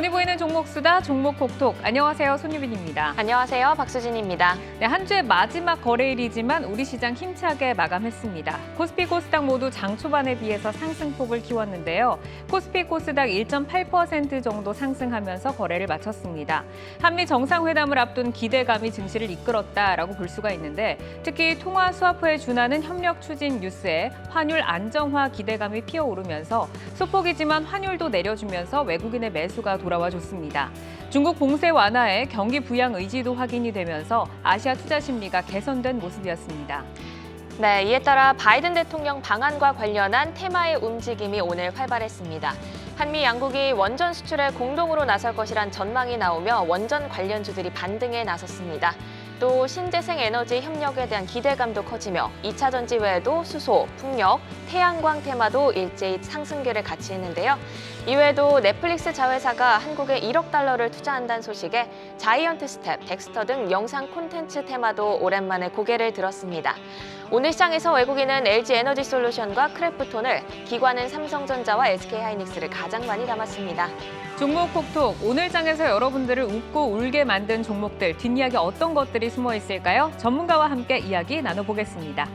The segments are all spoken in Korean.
많이 보이는 종목 수다, 종목 콕톡. 안녕하세요, 손유빈입니다. 안녕하세요, 박수진입니다. 네, 한 주의 마지막 거래일이지만 우리 시장 힘차게 마감했습니다. 코스피, 코스닥 모두 장 초반에 비해서 상승폭을 키웠는데요. 코스피, 코스닥 1.8% 정도 상승하면서 거래를 마쳤습니다. 한미 정상회담을 앞둔 기대감이 증시를 이끌었다라고 볼 수가 있는데 특히 통화 스와프에 준하는 협력 추진 뉴스에 환율 안정화 기대감이 피어오르면서 소폭이지만 환율도 내려주면서 외국인의 매수가 돌아와 줬습니다. 중국 봉쇄 완화에 경기 부양 의지도 확인이 되면서 아시아 투자 심리가 개선된 모습이었습니다. 네, 이에 따라 바이든 대통령 방한과 관련한 테마의 움직임이 오늘 활발했습니다. 한미 양국이 원전 수출에 공동으로 나설 것이란 전망이 나오며 원전 관련주들이 반등에 나섰습니다. 또 신재생 에너지 협력에 대한 기대감도 커지며 2차 전지 외에도 수소, 풍력, 태양광 테마도 일제히 상승기를 같이했는데요. 이외에도 넷플릭스 자회사가 한국에 1억 달러를 투자한다는 소식에 자이언트 스텝, 덱스터 등 영상 콘텐츠 테마도 오랜만에 고개를 들었습니다. 오늘 시장에서 외국인은 LG 에너지 솔루션과 크래프톤을, 기관은 삼성전자와 SK하이닉스를 가장 많이 담았습니다. 종목 콕톡, 오늘 장에서 여러분들을 웃고 울게 만든 종목들, 뒷이야기 어떤 것들이 숨어 있을까요? 전문가와 함께 이야기 나눠보겠습니다.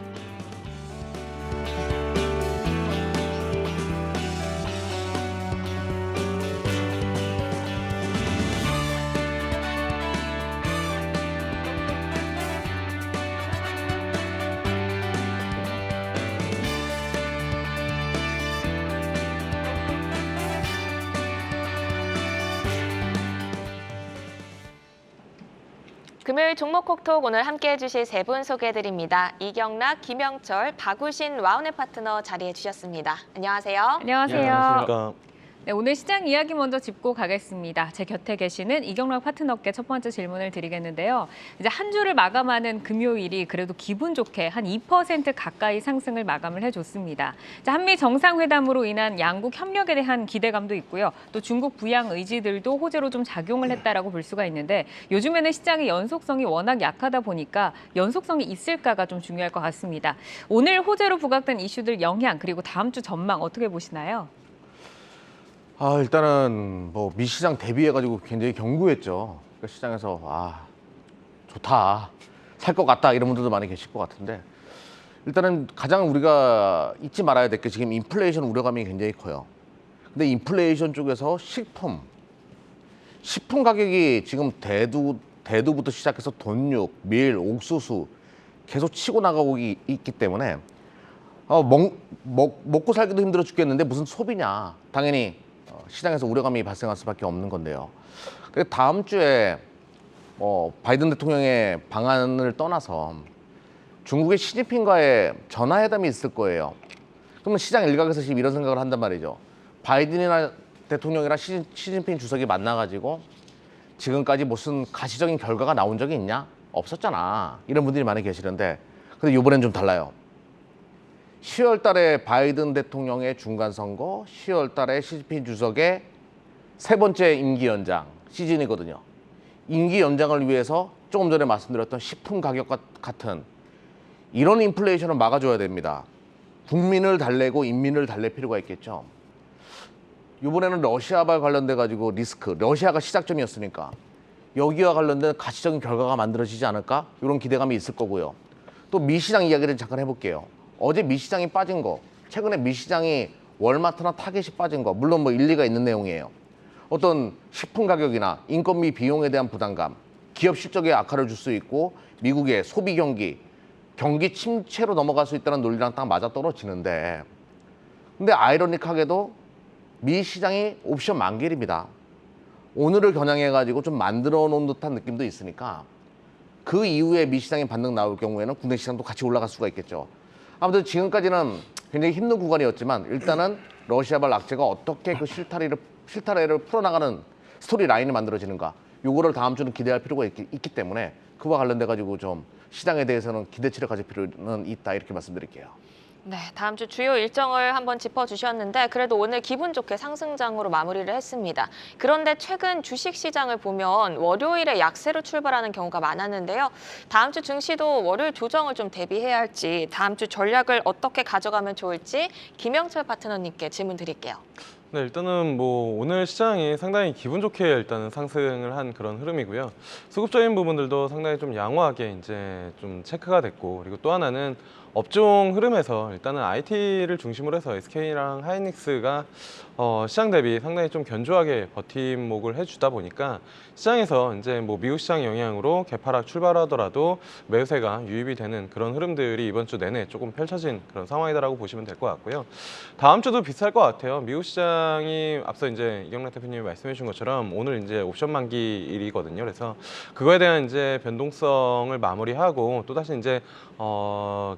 금요일 종목 콕톡 오늘 함께해 주실 세 분 소개해드립니다. 이경락, 김영철, 박우신 와운의 파트너 자리해 주셨습니다. 안녕하세요. 안녕하세요. 안녕하십니까. 네, 오늘 시장 이야기 먼저 짚고 가겠습니다. 제 곁에 계시는 이경락 파트너께 첫 번째 질문을 드리겠는데요. 이제 한 주를 마감하는 금요일이 그래도 기분 좋게 한 2% 가까이 상승을 마감을 해줬습니다. 자, 한미 정상회담으로 인한 양국 협력에 대한 기대감도 있고요. 또 중국 부양 의지들도 호재로 좀 작용을 했다라고 볼 수가 있는데 요즘에는 시장의 연속성이 워낙 약하다 보니까 연속성이 있을까가 좀 중요할 것 같습니다. 오늘 호재로 부각된 이슈들 영향 그리고 다음 주 전망 어떻게 보시나요? 일단은 뭐 미시장 대비해가지고 굉장히 견고했죠. 그러니까 시장에서 좋다, 살 것 같다 이런 분들도 많이 계실 것 같은데 일단은 가장 우리가 잊지 말아야 될 게 지금 인플레이션 우려감이 굉장히 커요. 근데 인플레이션 쪽에서 식품 가격이 지금 대두부터 시작해서 돈육, 밀, 옥수수 계속 치고 나가고 있기 때문에 먹고 살기도 힘들어 죽겠는데 무슨 소비냐. 당연히 시장에서 우려감이 발생할 수밖에 없는 건데요. 다음 주에 바이든 대통령의 방안을 떠나서 중국의 시진핑과의 전화회담이 있을 거예요. 그러면 시장 일각에서 지금 이런 생각을 한단 말이죠. 바이든이나 대통령이랑 시진핑 주석이 만나가지고 지금까지 무슨 가시적인 결과가 나온 적이 있냐? 없었잖아. 이런 분들이 많이 계시는데 근데 이번엔 좀 달라요. 10월 달에 바이든 대통령의 중간선거, 10월 달에 시진핑 주석의 세 번째 임기 연장 시즌이거든요. 임기 연장을 위해서 조금 전에 말씀드렸던 식품 가격 같은 이런 인플레이션을 막아줘야 됩니다. 국민을 달래고 인민을 달랠 필요가 있겠죠. 이번에는 러시아와 관련돼 가지고 리스크, 러시아가 시작점이었으니까 여기와 관련된 가시적인 결과가 만들어지지 않을까? 이런 기대감이 있을 거고요. 또 미시장 이야기를 잠깐 해볼게요. 어제 미시장이 빠진 거, 최근에 미시장이 월마트나 타겟이 빠진 거, 물론 뭐 일리가 있는 내용이에요. 어떤 식품 가격이나 인건비 비용에 대한 부담감, 기업 실적에 악화를 줄 수 있고 미국의 소비 경기 침체로 넘어갈 수 있다는 논리랑 딱 맞아떨어지는데 근데 아이러니하게도 미시장이 옵션 만기일입니다. 오늘을 겨냥해가지고 좀 만들어 놓은 듯한 느낌도 있으니까 그 이후에 미시장이 반등 나올 경우에는 국내 시장도 같이 올라갈 수가 있겠죠. 아무튼 지금까지는 굉장히 힘든 구간이었지만 일단은 러시아발 악재가 어떻게 그 실타래를 풀어나가는 스토리 라인이 만들어지는가 요거를 다음 주는 기대할 필요가 있기 때문에 그와 관련돼 가지고 좀 시장에 대해서는 기대치를 가질 필요는 있다 이렇게 말씀드릴게요. 네, 다음 주 주요 일정을 한번 짚어주셨는데 그래도 오늘 기분 좋게 상승장으로 마무리를 했습니다. 그런데 최근 주식시장을 보면 월요일에 약세로 출발하는 경우가 많았는데요. 다음 주 증시도 월요일 조정을 좀 대비해야 할지 다음 주 전략을 어떻게 가져가면 좋을지 김영철 파트너님께 질문 드릴게요. 네, 일단은 뭐 오늘 시장이 상당히 기분 좋게 일단은 상승을 한 그런 흐름이고요. 수급적인 부분들도 상당히 좀 양호하게 이제 좀 체크가 됐고, 그리고 또 하나는 업종 흐름에서 일단은 IT를 중심으로 해서 SK랑 하이닉스가 시장 대비 상당히 좀 견조하게 버팀목을 해주다 보니까 시장에서 이제 뭐 미국 시장 영향으로 개파락 출발하더라도 매수세가 유입이 되는 그런 흐름들이 이번 주 내내 조금 펼쳐진 그런 상황이다라고 보시면 될 것 같고요. 다음 주도 비쌀 것 같아요. 미국 시장이 앞서 이제 이경락 대표님이 말씀해 주신 것처럼 오늘 이제 옵션 만기일이거든요. 그래서 그거에 대한 이제 변동성을 마무리하고 또다시 이제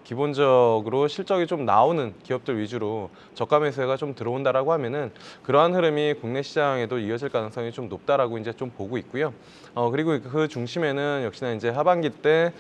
기본적으로 실적이 좀 나오는 기업들 위주로 저가 매수세가 좀 들어온다라고 하면은 그러한 흐름이 국내 시장에도 이어질 가능성이 좀 높다라고 이제 좀 보고 있고요. 그리고 그 중심에는 역시나 이제 하반기 때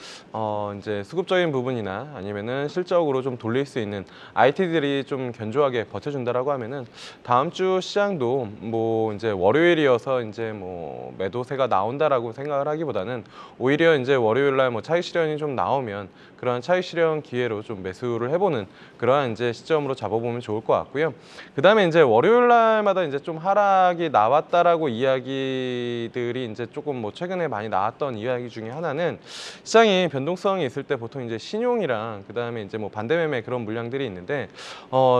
이제 수급적인 부분이나 아니면은 실적으로 좀 돌릴 수 있는 IT들이 좀 견조하게 버텨준다라고 하면은 다음 주 시장도 뭐 이제 월요일이어서 이제 뭐 매도세가 나온다라고 생각을 하기보다는 오히려 이제 월요일날 뭐 차익 실현이 좀 나오면 그러한 차익 실현 기회로 좀 매수를 해보는 그러한 이제 시점으로 잡아보면 좋을 것 같고요. 그 다음에 이제 월요일 날마다 이제 좀 하락이 나왔다라고 이야기들이 이제 조금 뭐 최근에 많이 나왔던 이야기 중에 하나는 시장이 변동성이 있을 때 보통 이제 신용이랑 그 다음에 이제 뭐 반대 매매 그런 물량들이 있는데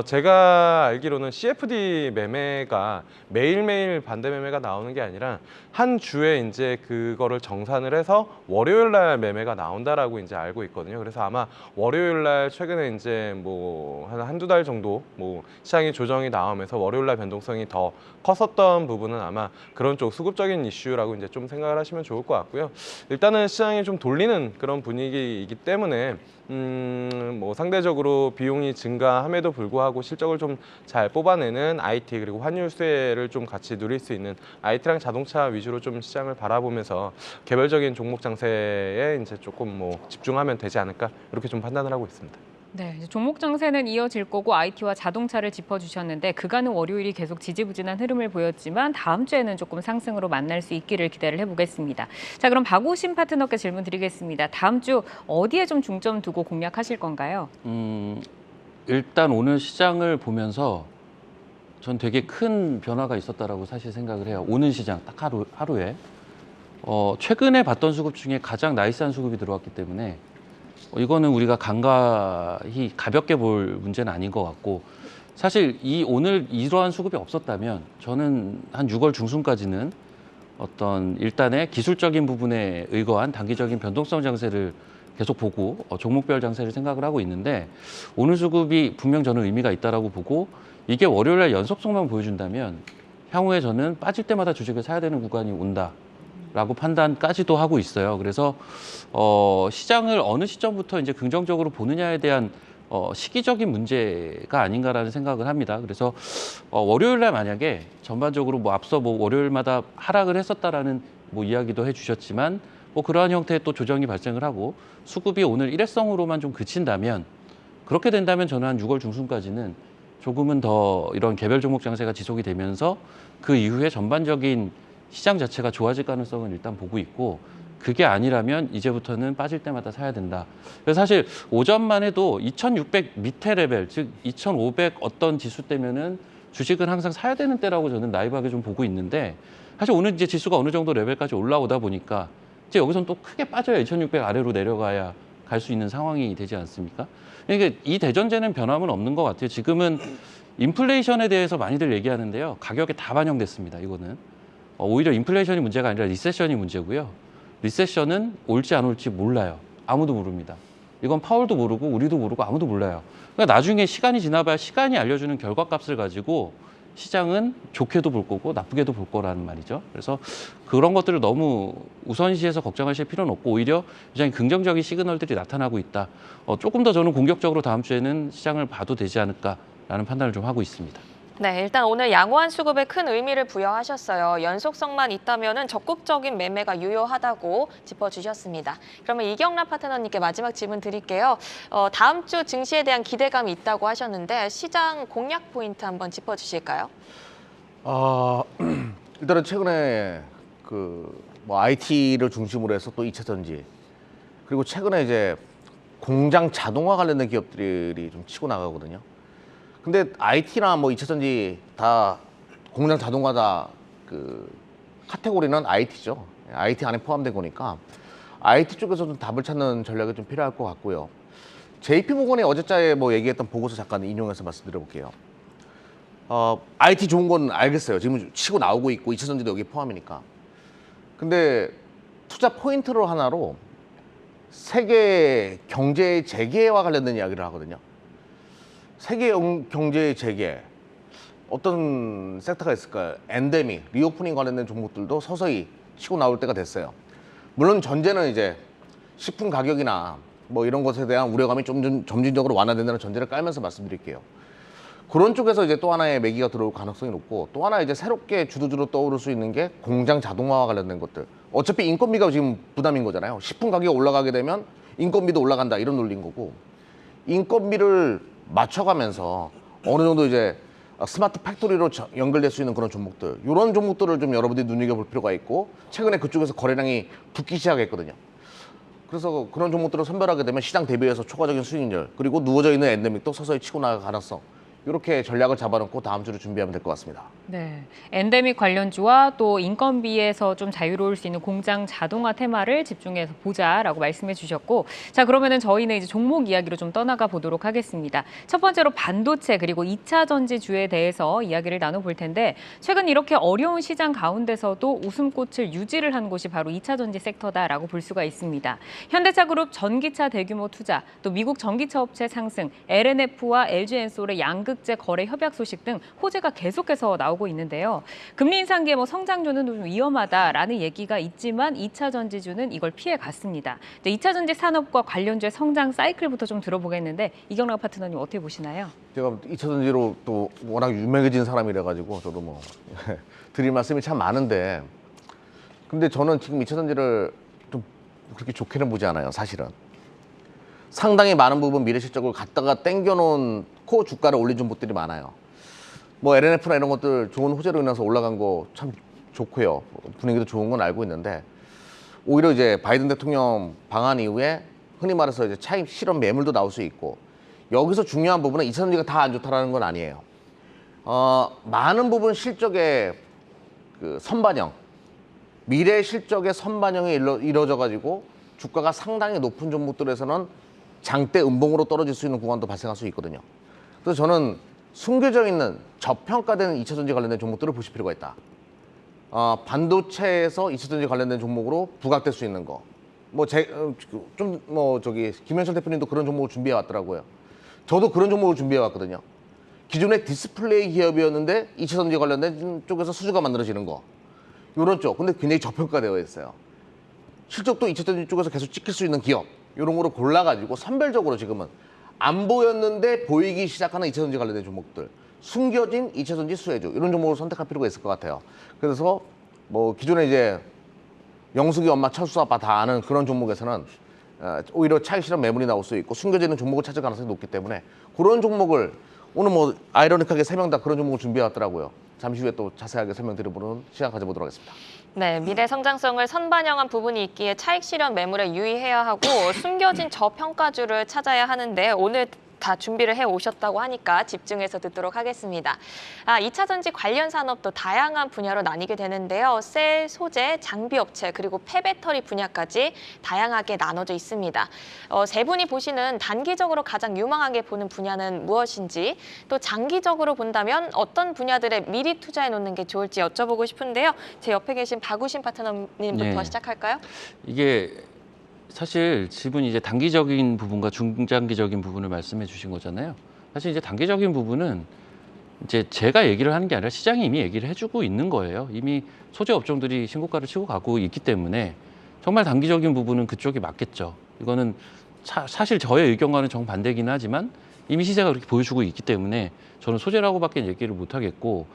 제가 알기로는 CFD 매매가 매일매일 반대 매매가 나오는 게 아니라 한 주에 이제 그거를 정산을 해서 월요일 날 매매가 나온다라고 이제 알고 있거든요. 그래서 아마 월요일 날 최근에 이제 뭐 한두 달 정도 뭐 시장이 조정이 나오면서 월요일 날 변동성이 더 컸었던 부분은 아마 그런 쪽 수급적인 이슈라고 이제 좀 생각을 하시면 좋을 것 같고요. 일단은 시장이 좀 돌리는 그런 분위기이기 때문에 뭐 상대적으로 비용이 증가함에도 불구하고 실적을 좀 잘 뽑아내는 IT 그리고 환율세를 좀 같이 누릴 수 있는 IT랑 자동차 위주로 좀 시장을 바라보면서 개별적인 종목 장세에 이제 조금 뭐 집중하면 되지 않을까 이렇게 좀 판단을 하고 있습니다. 네, 이제 종목 장세는 이어질 거고 IT와 자동차를 짚어주셨는데 그간은 월요일이 계속 지지부진한 흐름을 보였지만 다음 주에는 조금 상승으로 만날 수 있기를 기대를 해보겠습니다. 자, 그럼 박우신 파트너께 질문 드리겠습니다. 다음 주 어디에 좀 중점 두고 공략하실 건가요? 일단 오늘 시장을 보면서 전 되게 큰 변화가 있었다라고 사실 생각을 해요. 오는 시장 딱 하루에 최근에 봤던 수급 중에 가장 나이스한 수급이 들어왔기 때문에 이거는 우리가 간과히 가볍게 볼 문제는 아닌 것 같고 사실 오늘 이러한 수급이 없었다면 저는 한 6월 중순까지는 어떤 일단의 기술적인 부분에 의거한 단기적인 변동성 장세를 계속 보고 종목별 장세를 생각을 하고 있는데 오늘 수급이 분명 저는 의미가 있다라고 보고 이게 월요일날 연속성만 보여준다면 향후에 저는 빠질 때마다 주식을 사야 되는 구간이 온다라고 판단까지도 하고 있어요. 그래서 시장을 어느 시점부터 이제 긍정적으로 보느냐에 대한 시기적인 문제가 아닌가라는 생각을 합니다. 그래서 월요일날 만약에 전반적으로 뭐 앞서 뭐 월요일마다 하락을 했었다라는 뭐 이야기도 해주셨지만 뭐 그러한 형태의 또 조정이 발생을 하고 수급이 오늘 일회성으로만 좀 그친다면 그렇게 된다면 저는 한 6월 중순까지는 조금은 더 이런 개별 종목 장세가 지속이 되면서 그 이후에 전반적인 시장 자체가 좋아질 가능성은 일단 보고 있고 그게 아니라면 이제부터는 빠질 때마다 사야 된다. 그래서 사실 오전만 해도 2600 밑에 레벨, 즉 2500 어떤 지수 때면은 주식은 항상 사야 되는 때라고 저는 나이브하게 좀 보고 있는데 사실 오늘 이제 지수가 어느 정도 레벨까지 올라오다 보니까 이제 여기서는 또 크게 빠져야 2600 아래로 내려가야 갈 수 있는 상황이 되지 않습니까? 그러니까 이 대전제는 변함은 없는 것 같아요. 지금은 인플레이션에 대해서 많이들 얘기하는데요. 가격에 다 반영됐습니다. 이거는. 오히려 인플레이션이 문제가 아니라 리세션이 문제고요. 리세션은 올지 안 올지 몰라요. 아무도 모릅니다. 이건 파월도 모르고 우리도 모르고 아무도 몰라요. 그러니까 나중에 시간이 지나봐야 시간이 알려주는 결과값을 가지고 시장은 좋게도 볼 거고 나쁘게도 볼 거라는 말이죠. 그래서 그런 것들을 너무 우선시해서 걱정하실 필요는 없고 오히려 굉장히 긍정적인 시그널들이 나타나고 있다. 조금 더 저는 공격적으로 다음 주에는 시장을 봐도 되지 않을까라는 판단을 좀 하고 있습니다. 네, 일단 오늘 양호한 수급에 큰 의미를 부여하셨어요. 연속성만 있다면은 적극적인 매매가 유효하다고 짚어주셨습니다. 그러면 이경란 파트너님께 마지막 질문 드릴게요. 다음 주 증시에 대한 기대감이 있다고 하셨는데 시장 공략 포인트 한번 짚어주실까요? 일단은 최근에 뭐 IT를 중심으로 해서 또 2차 전지 그리고 최근에 이제 공장 자동화 관련된 기업들이 좀 치고 나가거든요. 근데 IT나 뭐 2차 전지 다 공장 자동화다 그 카테고리는 IT죠. IT 안에 포함된 거니까 IT 쪽에서 좀 답을 찾는 전략이 좀 필요할 것 같고요. JP모건이 어제자에 뭐 얘기했던 보고서 잠깐 인용해서 말씀드려볼게요. IT 좋은 건 알겠어요. 지금 치고 나오고 있고 2차 전지도 여기 포함이니까. 근데 투자 포인트로 하나로 세계 경제 재개와 관련된 이야기를 하거든요. 세계 경제 재개 어떤 섹터가 있을까요? 엔데믹, 리오프닝 관련된 종목들도 서서히 치고 나올 때가 됐어요. 물론 전제는 이제 식품 가격이나 뭐 이런 것에 대한 우려감이 좀 점진적으로 완화된다는 전제를 깔면서 말씀드릴게요. 그런 쪽에서 이제 또 하나의 매기가 들어올 가능성이 높고, 또 하나 이제 새롭게 주도주로 떠오를 수 있는 게 공장 자동화와 관련된 것들. 어차피 인건비가 지금 부담인 거잖아요. 식품 가격이 올라가게 되면 인건비도 올라간다, 이런 논리인 거고, 인건비를 맞춰가면서 어느 정도 이제 스마트 팩토리로 연결될 수 있는 그런 종목들, 이런 종목들을 좀 여러분들이 눈여겨볼 필요가 있고, 최근에 그쪽에서 거래량이 붙기 시작했거든요. 그래서 그런 종목들을 선별하게 되면 시장 대비해서 초과적인 수익률, 그리고 누워져 있는 엔데믹도 서서히 치고 나갈 가능성, 이렇게 전략을 잡아놓고 다음 주를 준비하면 될 것 같습니다. 네, 엔데믹 관련주와 또 인건비에서 좀 자유로울 수 있는 공장 자동화 테마를 집중해서 보자라고 말씀해 주셨고, 자, 그러면은 저희는 이제 종목 이야기로 좀 떠나가 보도록 하겠습니다. 첫 번째로 반도체 그리고 2차 전지주에 대해서 이야기를 나눠볼 텐데, 최근 이렇게 어려운 시장 가운데서도 웃음꽃을 유지를 한 곳이 바로 2차 전지 섹터다라고 볼 수가 있습니다. 현대차그룹 전기차 대규모 투자, 또 미국 전기차 업체 상승, LNF와 LG엔솔의 양극재 거래 협약 소식 등 호재가 계속해서 나오고 있는데요. 금리 인상기에 뭐 성장주는 좀 위험하다라는 얘기가 있지만 2차 전지주는 이걸 피해 갔습니다. 2차 전지 산업과 관련주의 성장 사이클부터 좀 들어보겠는데, 이경락 파트너님 어떻게 보시나요? 제가 2차 전지로 또 워낙 유명해진 사람이라 가지고 저도 뭐 드릴 말씀이 참 많은데, 근데 저는 지금 2차 전지를 좀 그렇게 좋게는 보지 않아요, 사실은. 상당히 많은 부분 미래 실적을 갖다가 땡겨놓은 코어 주가를 올린 종목들이 많아요. 뭐 LNF나 이런 것들 좋은 호재로 인해서 올라간 거 참 좋고요. 분위기도 좋은 건 알고 있는데, 오히려 이제 바이든 대통령 방한 이후에 흔히 말해서 이제 차입 실험 매물도 나올 수 있고, 여기서 중요한 부분은 2차 전지가 다 안 좋다라는 건 아니에요. 많은 부분 실적의 그 선반영, 미래 실적의 선반영이 이루어져 가지고 주가가 상당히 높은 종목들에서는 장대 음봉으로 떨어질 수 있는 구간도 발생할 수 있거든요. 그래서 저는 숨겨져 있는 저평가되는 2차 전지 관련된 종목들을 보실 필요가 있다. 반도체에서 2차 전지 관련된 종목으로 부각될 수 있는 거. 김현철 대표님도 그런 종목을 준비해 왔더라고요. 저도 그런 종목을 준비해 왔거든요. 기존에 디스플레이 기업이었는데 2차 전지 관련된 쪽에서 수주가 만들어지는 거. 이런 쪽. 근데 굉장히 저평가되어 있어요. 실적도 2차 전지 쪽에서 계속 찍힐 수 있는 기업. 이런 거로 골라가지고 선별적으로 지금은 안 보였는데 보이기 시작하는 2차 전지 관련된 종목들, 숨겨진 2차 전지 수혜주, 이런 종목을 선택할 필요가 있을 것 같아요. 그래서 뭐 기존에 이제 영숙이 엄마, 철수 아빠 다 아는 그런 종목에서는 오히려 차익 실험 매물이 나올 수 있고 숨겨지는 종목을 찾을 가능성이 높기 때문에, 그런 종목을 오늘 뭐 아이러니하게 3명 다 그런 종목을 준비해 왔더라고요. 잠시 후에 또 자세하게 설명드려보는 시간 가져보도록 하겠습니다. 네, 미래 성장성을 선반영한 부분이 있기에 차익 실현 매물에 유의해야 하고 숨겨진 저평가주를 찾아야 하는데, 오늘 다 준비를 해 오셨다고 하니까 집중해서 듣도록 하겠습니다. 2차 전지 관련 산업도 다양한 분야로 나뉘게 되는데요. 셀, 소재, 장비 업체, 그리고 폐배터리 분야까지 다양하게 나눠져 있습니다. 세 분이 보시는 단기적으로 가장 유망하게 보는 분야는 무엇인지, 또 장기적으로 본다면 어떤 분야들에 미리 투자해 놓는 게 좋을지 여쭤보고 싶은데요. 제 옆에 계신 박우신 파트너님부터 네. 시작할까요? 이게 사실 지금 이제 단기적인 부분과 중장기적인 부분을 말씀해 주신 거잖아요. 사실 이제 단기적인 부분은 이제 제가 얘기를 하는 게 아니라 시장이 이미 얘기를 해주고 있는 거예요. 이미 소재 업종들이 신고가를 치고 가고 있기 때문에 정말 단기적인 부분은 그쪽이 맞겠죠. 이거는 사실 저의 의견과는 정반대긴 하지만 이미 시세가 그렇게 보여주고 있기 때문에 저는 소재라고밖에 얘기를 못 하겠고,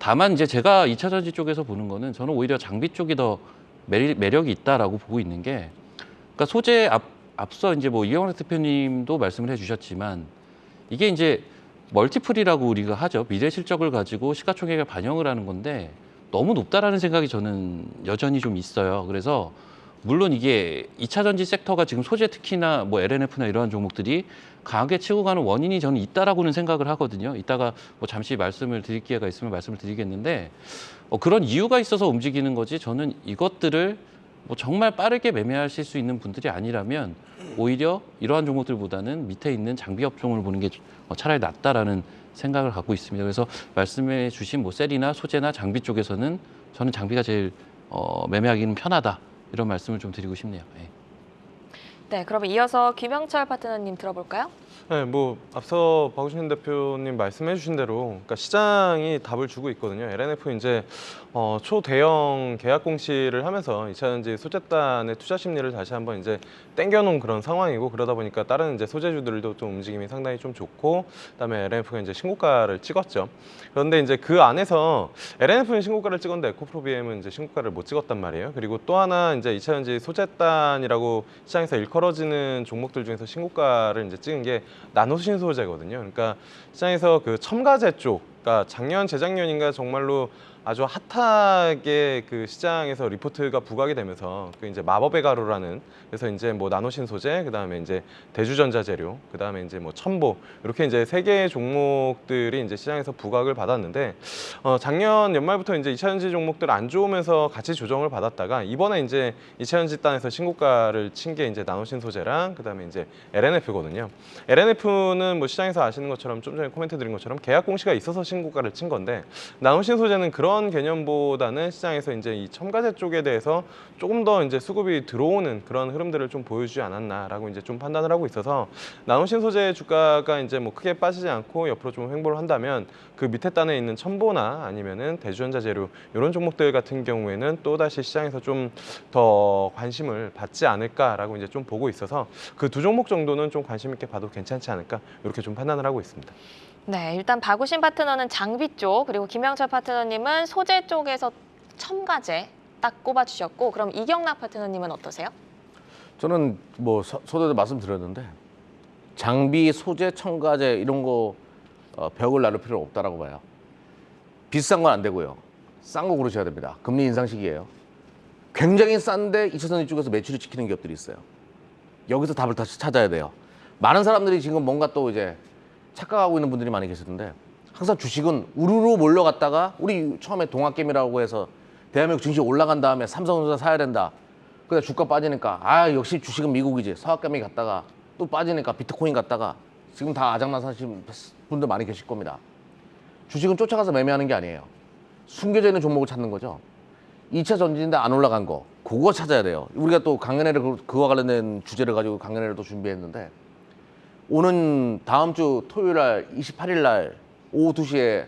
다만 이제 제가 2차 전지 쪽에서 보는 거는 저는 오히려 장비 쪽이 더 매력이 있다라고 보고 있는 게, 그러니까 소재 앞서 이제 뭐 이경락 대표님도 말씀을 해주셨지만, 이게 이제 멀티플이라고 우리가 하죠. 미래 실적을 가지고 시가총액을 반영을 하는 건데 너무 높다라는 생각이 저는 여전히 좀 있어요. 그래서 물론 이게 2차 전지 섹터가 지금 소재 특히나 뭐 LNF나 이러한 종목들이 강하게 치고 가는 원인이 저는 있다라고는 생각을 하거든요. 이따가 뭐 잠시 말씀을 드릴 기회가 있으면 말씀을 드리겠는데 그런 이유가 있어서 움직이는 거지 저는 이것들을 뭐 정말 빠르게 매매하실 수 있는 분들이 아니라면 오히려 이러한 종목들보다는 밑에 있는 장비 업종을 보는 게 차라리 낫다라는 생각을 갖고 있습니다. 그래서 말씀해 주신 뭐 셀이나 소재나 장비 쪽에서는 저는 장비가 제일 매매하기는 편하다. 이런 말씀을 좀 드리고 싶네요. 예. 네, 그럼 이어서 김영철 파트너님 들어볼까요? 네, 뭐 앞서 박우신 대표님 말씀해주신 대로, 그러니까 시장이 답을 주고 있거든요. LNF 이제 초대형 계약 공시를 하면서 2차전지 소재단의 투자 심리를 다시 한번 이제 땡겨놓은 그런 상황이고, 그러다 보니까 다른 이제 소재주들도 좀 움직임이 상당히 좀 좋고, 그다음에 LNF가 이제 신고가를 찍었죠. 그런데 이제 그 안에서 LNF는 신고가를 찍었는데 에코프로비엠은 이제 신고가를 못 찍었단 말이에요. 그리고 또 하나 이제 2차전지 소재단이라고 시장에서 일컬어지는 종목들 중에서 신고가를 이제 찍은 게 나노신소재거든요. 그러니까 시장에서 그 첨가제 쪽, 그러니까 작년, 재작년인가 정말로 아주 핫하게 그 시장에서 리포트가 부각이 되면서 그 이제 마법의 가루라는, 그래서 이제 뭐 나노신 소재, 그다음에 이제 대주전자 재료, 그다음에 이제 뭐 첨보, 이렇게 이제 세 개의 종목들이 이제 시장에서 부각을 받았는데 작년 연말부터 이제 2차전지 종목들 안 좋으면서 같이 조정을 받았다가 이번에 이제 2차전지 단에서 신고가를 친 게 이제 나노신 소재랑 그다음에 이제 LNF거든요. LNF는 뭐 시장에서 아시는 것처럼 좀 전에 코멘트 드린 것처럼 계약 공시가 있어서 신고가를 친 건데, 나노신 소재는 그런 개념보다는 시장에서 이제 이 첨가제 쪽에 대해서 조금 더 이제 수급이 들어오는 그런 흐름들을 좀 보여주지 않았나라고 이제 좀 판단을 하고 있어서, 나노신 소재 주가가 이제 뭐 크게 빠지지 않고 옆으로 좀 횡보를 한다면 그 밑에 단에 있는 첨보나 아니면은 대주전자 재료 이런 종목들 같은 경우에는 또 다시 시장에서 좀 더 관심을 받지 않을까라고 이제 좀 보고 있어서 그 두 종목 정도는 좀 관심 있게 봐도 괜찮지 않을까, 이렇게 좀 판단을 하고 있습니다. 네, 일단 박우신 파트너는 장비 쪽, 그리고 김영철 파트너님은 소재 쪽에서 첨가제 딱 꼽아주셨고, 그럼 이경락 파트너님은 어떠세요? 저는 뭐 서두에도 말씀드렸는데 장비, 소재, 첨가제 이런 거 벽을 나를 필요 없다라고 봐요. 비싼 건 안 되고요. 싼 거 고르셔야 됩니다. 금리 인상 시기예요. 굉장히 싼데 2차전지 쪽에서 매출이 찍히는 기업들이 있어요. 여기서 답을 다시 찾아야 돼요. 많은 사람들이 지금 뭔가 또 이제 착각하고 있는 분들이 많이 계시던데, 항상 주식은 우르르 몰려갔다가 우리 처음에 동학개미라고 해서 대한민국 증시 올라간 다음에 삼성전자 사야 된다. 그래서 주가 빠지니까 역시 주식은 미국이지. 서학개미 갔다가 또 빠지니까 비트코인 갔다가 지금 다 아장난사신 분들 많이 계실 겁니다. 주식은 쫓아가서 매매하는 게 아니에요. 숨겨져 있는 종목을 찾는 거죠. 2차 전지인데 안 올라간 거, 그거 찾아야 돼요. 우리가 또 강연회를 그와 관련된 주제를 가지고 강연회를 또 준비했는데, 오는 다음 주 토요일 날 28일 날 오후 2시에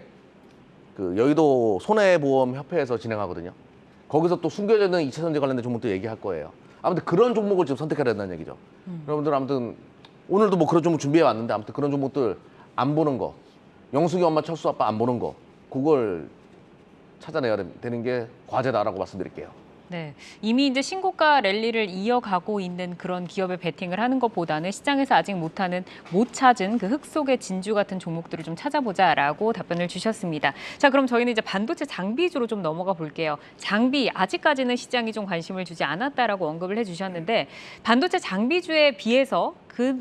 그 여의도 손해보험협회에서 진행하거든요. 거기서 또 숨겨져 있는 2차 전지 관련된 종목들 얘기할 거예요. 아무튼 그런 종목을 지금 선택해야 된다는 얘기죠. 여러분들 아무튼 오늘도 뭐 그런 종목 준비해 왔는데, 아무튼 그런 종목들 안 보는 거, 영숙이 엄마 철수 아빠 안 보는 거, 그걸 찾아내야 되는 게 과제다라고 말씀드릴게요. 네, 이미 이제 신고가 랠리를 이어가고 있는 그런 기업에 베팅을 하는 것보다는 시장에서 아직 못 찾은 그 흙 속의 진주 같은 종목들을 좀 찾아보자라고 답변을 주셨습니다. 자, 그럼 저희는 이제 반도체 장비주로 좀 넘어가 볼게요. 장비, 아직까지는 시장이 좀 관심을 주지 않았다라고 언급을 해주셨는데, 반도체 장비주에 비해서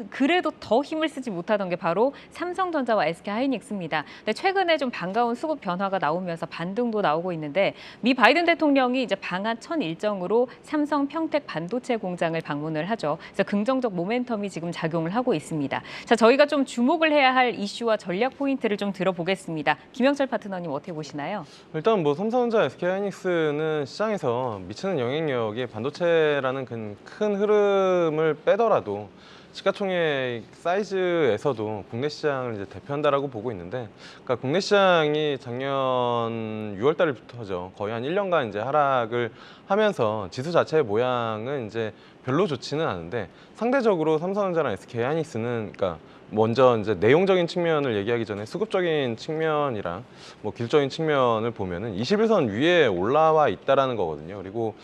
그래도 더 힘을 쓰지 못하던 게 바로 삼성전자와 SK하이닉스입니다. 근데 최근에 좀 반가운 수급 변화가 나오면서 반등도 나오고 있는데, 미 바이든 대통령이 이제 방한 첫 일정으로 삼성 평택 반도체 공장을 방문을 하죠. 그래서 긍정적 모멘텀이 지금 작용을 하고 있습니다. 자, 저희가 좀 주목을 해야 할 이슈와 전략 포인트를 좀 들어보겠습니다. 김영철 파트너님 어떻게 보시나요? 일단 뭐 삼성전자, SK하이닉스는 시장에서 미치는 영향력이 반도체라는 큰 흐름을 빼더라도 시가총액 사이즈에서도 국내 시장을 이제 대표한다라고 보고 있는데, 그러니까 국내 시장이 작년 6월 달부터죠. 거의 한 1년간 이제 하락을 하면서 지수 자체의 모양은 이제 별로 좋지는 않은데, 상대적으로 삼성전자랑 SK하이닉스는 그러니까 먼저 이제 내용적인 측면을 얘기하기 전에 수급적인 측면이랑 뭐 기술적인 측면을 보면은 21선 위에 올라와 있다라는 거거든요. 그리고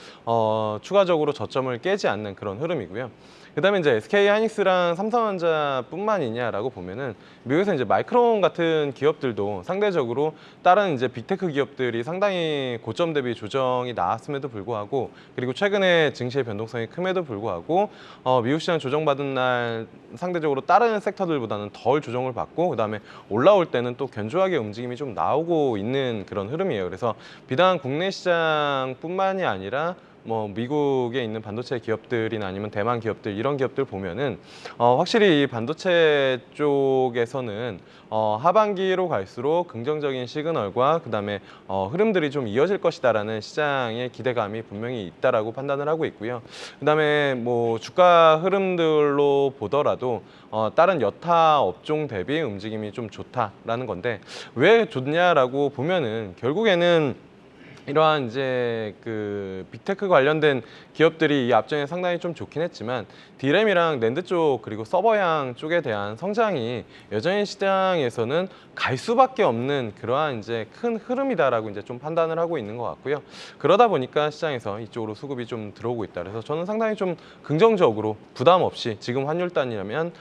추가적으로 저점을 깨지 않는 그런 흐름이고요. 그다음에 이제 SK 하이닉스랑 삼성전자뿐만이냐라고 보면은 미국에서 이제 마이크론 같은 기업들도 상대적으로 다른 이제 빅테크 기업들이 상당히 고점 대비 조정이 나왔음에도 불구하고, 그리고 최근에 증시의 변동성이 큼에도 불구하고 미국 시장 조정받은 날 상대적으로 다른 섹터들보다는 덜 조정을 받고, 그다음에 올라올 때는 또 견조하게 움직임이 좀 나오고 있는 그런 흐름이에요. 그래서 비단 국내 시장뿐만이 아니라 뭐 미국에 있는 반도체 기업들이나 아니면 대만 기업들, 이런 기업들 보면은 확실히 이 반도체 쪽에서는 하반기로 갈수록 긍정적인 시그널과 그다음에 흐름들이 좀 이어질 것이다라는 시장의 기대감이 분명히 있다라고 판단을 하고 있고요. 그다음에 뭐 주가 흐름들로 보더라도 다른 여타 업종 대비 움직임이 좀 좋다라는 건데, 왜 좋냐라고 보면은 결국에는 이러한 이제 그 빅테크 관련된 기업들이 이 앞전에 상당히 좀 좋긴 했지만, 디램이랑 낸드 쪽 그리고 서버향 쪽에 대한 성장이 여전히 시장에서는 갈 수밖에 없는 그러한 이제 큰 흐름이다라고 이제 좀 판단을 하고 있는 것 같고요. 그러다 보니까 시장에서 이쪽으로 수급이 좀 들어오고 있다. 그래서 저는 상당히 좀 긍정적으로 부담 없이, 지금 환율단이라면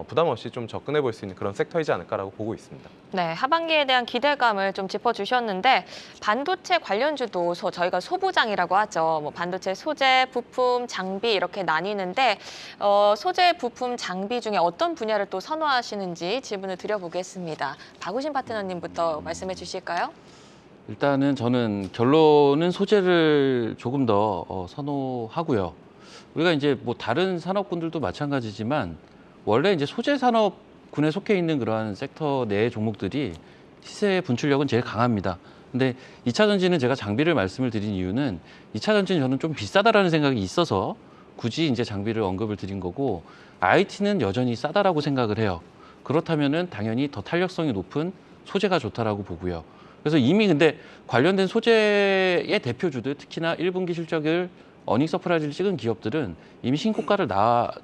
부담 없이 좀 접근해 볼 수 있는 그런 섹터이지 않을까라고 보고 있습니다. 네, 하반기에 대한 기대감을 좀 짚어주셨는데, 반도체 관련주도 저희가 소부장이라고 하죠. 뭐 반도체 소재, 부품, 장비 이렇게 나뉘는데 소재, 부품, 장비 중에 어떤 분야를 또 선호하시는지 질문을 드려보겠습니다. 박우신 파트너님부터 말씀해 주실까요? 일단은 저는 결론은 소재를 조금 더 선호하고요. 우리가 이제 뭐 다른 산업군들도 마찬가지지만 원래 이제 소재 산업군에 속해 있는 그러한 섹터 내의 종목들이 시세 분출력은 제일 강합니다. 근데 2차 전지는 제가 장비를 말씀을 드린 이유는 2차 전지는 저는 좀 비싸다라는 생각이 있어서 굳이 이제 장비를 언급을 드린 거고, IT는 여전히 싸다라고 생각을 해요. 그렇다면은 당연히 더 탄력성이 높은 소재가 좋다라고 보고요. 그래서 이미 근데 관련된 소재의 대표주들, 특히나 1분기 실적을 어닝 서프라이즈를 찍은 기업들은 이미 신고가를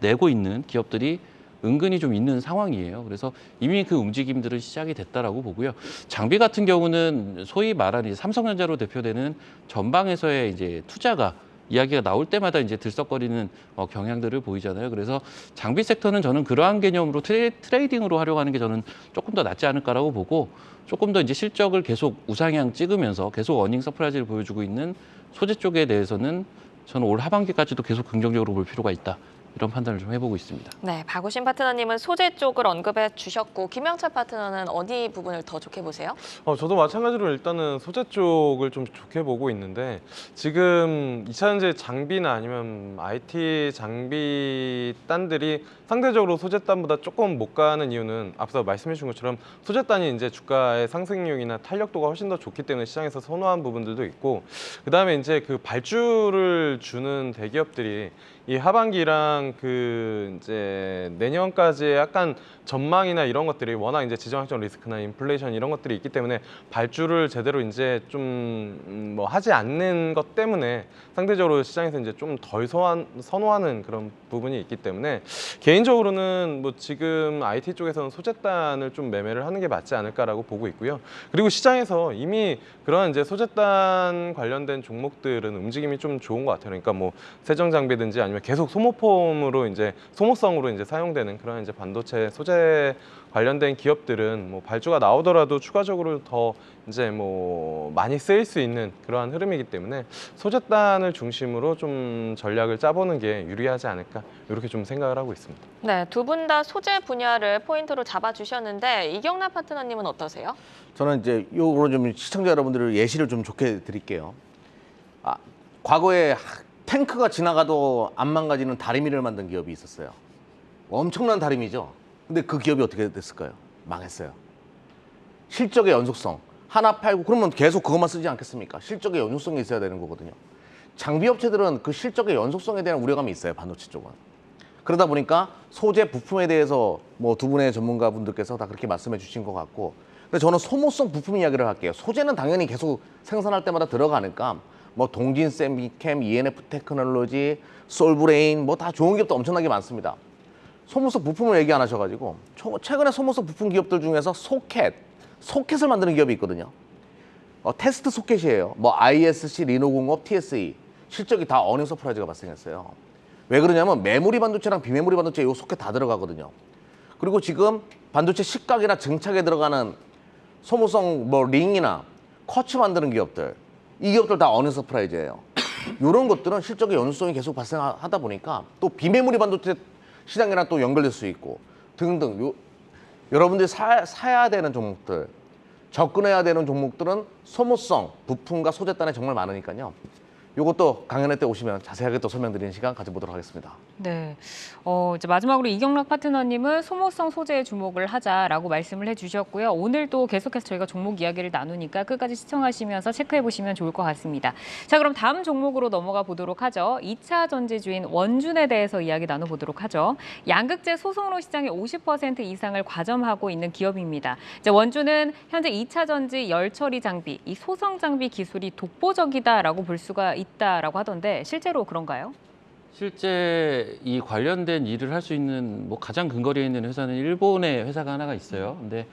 내고 있는 기업들이 은근히 좀 있는 상황이에요. 그래서 이미 그 움직임들은 시작이 됐다라고 보고요. 장비 같은 경우는 소위 말하는 삼성전자로 대표되는 전방에서의 이제 투자가 이야기가 나올 때마다 이제 들썩거리는 경향들을 보이잖아요. 그래서 장비 섹터는 저는 그러한 개념으로 트레이딩으로 활용하는 게 저는 조금 더 낫지 않을까라고 보고, 조금 더 이제 실적을 계속 우상향 찍으면서 계속 어닝 서프라이즈를 보여주고 있는 소재 쪽에 대해서는 저는 올 하반기까지도 계속 긍정적으로 볼 필요가 있다. 이런 판단을 좀 해보고 있습니다. 네, 박우신 파트너님은 소재 쪽을 언급해 주셨고, 김영철 파트너는 어디 부분을 더 좋게 보세요? 저도 마찬가지로 일단은 소재 쪽을 좀 좋게 보고 있는데, 지금 2차 전지 장비나 아니면 IT 장비 단들이 상대적으로 소재단보다 조금 못 가는 이유는 앞서 말씀해 주신 것처럼 소재단이 이제 주가의 상승률이나 탄력도가 훨씬 더 좋기 때문에 시장에서 선호한 부분들도 있고, 그다음에 이제 그 발주를 주는 대기업들이 이 하반기랑 그 이제 내년까지의 약간 전망이나 이런 것들이 워낙 이제 지정학적 리스크나 인플레이션 이런 것들이 있기 때문에 발주를 제대로 이제 좀 뭐 하지 않는 것 때문에 상대적으로 시장에서 이제 좀 덜 선호하는 그런 부분이 있기 때문에, 개인적으로는 뭐 지금 IT 쪽에서는 소재단을 좀 매매를 하는 게 맞지 않을까라고 보고 있고요. 그리고 시장에서 이미 그런 이제 소재단 관련된 종목들은 움직임이 좀 좋은 것 같아요. 그러니까 뭐 세정 장비든지 아니면 계속 소모품으로 이제 소모성으로 이제 사용되는 그런 이제 반도체 소재 관련된 기업들은 뭐 발주가 나오더라도 추가적으로 더 이제 뭐 많이 쓰일 수 있는 그러한 흐름이기 때문에 소재단을 중심으로 좀 전략을 짜보는 게 유리하지 않을까, 이렇게 좀 생각을 하고 있습니다. 네, 두 분 다 소재 분야를 포인트로 잡아주셨는데, 이경란 파트너님은 어떠세요? 저는 이제 요거로 좀 시청자 여러분들을 예시를 좀 좋게 드릴게요. 과거에 탱크가 지나가도 안 망가지는 다리미를 만든 기업이 있었어요. 엄청난 다리미죠. 근데 그 기업이 어떻게 됐을까요? 망했어요. 실적의 연속성. 하나 팔고 그러면 계속 그것만 쓰지 않겠습니까? 실적의 연속성이 있어야 되는 거거든요. 장비 업체들은 그 실적의 연속성에 대한 우려감이 있어요. 반도체 쪽은. 그러다 보니까 소재 부품에 대해서 뭐 두 분의 전문가분들께서 다 그렇게 말씀해 주신 것 같고, 근데 저는 소모성 부품 이야기를 할게요. 소재는 당연히 계속 생산할 때마다 들어가니까 뭐 동진 세미캠, ENF 테크놀로지, 솔브레인 뭐 다 좋은 기업도 엄청나게 많습니다. 소모성 부품을 얘기 안 하셔가지고 최근에 소모성 부품 기업들 중에서 소켓을 만드는 기업이 있거든요. 테스트 소켓이에요. 뭐 ISC, 리노공업, TSE 실적이 다 어닝 서프라이즈가 발생했어요. 왜 그러냐면 메모리 반도체랑 비메모리 반도체 이 소켓 다 들어가거든요. 그리고 지금 반도체 식각이나 증착에 들어가는 소모성 뭐 링이나 커츠 만드는 기업들, 이 기업들 다 어닝 서프라이즈예요. 이런 것들은 실적의 연수성이 계속 발생하다 보니까 또 비메모리 반도체 시장이랑 또 연결될 수 있고 등등. 여러분들이 사야 되는 종목들, 접근해야 되는 종목들은 소모성, 부품과 소재단에 정말 많으니까요. 이것도 강연회 때 오시면 자세하게 또 설명드리는 시간 가져보도록 하겠습니다. 네. 이제 마지막으로 이경락 파트너님은 소모성 소재에 주목을 하자라고 말씀을 해주셨고요. 오늘 또 계속해서 저희가 종목 이야기를 나누니까 끝까지 시청하시면서 체크해 보시면 좋을 것 같습니다. 자, 그럼 다음 종목으로 넘어가 보도록 하죠. 2차 전지주인 원준에 대해서 이야기 나눠보도록 하죠. 양극재 소송로 시장의 50% 이상을 과점하고 있는 기업입니다. 이제 원준은 현재 2차 전지 열 처리 장비, 이 소성 장비 기술이 독보적이다라고 볼 수가 있다라고 하던데 실제로 그런가요? 실제 이 관련된 일을 할 수 있는 뭐 가장 근거리에 있는 회사는 일본의 회사가 하나가 있어요. 근데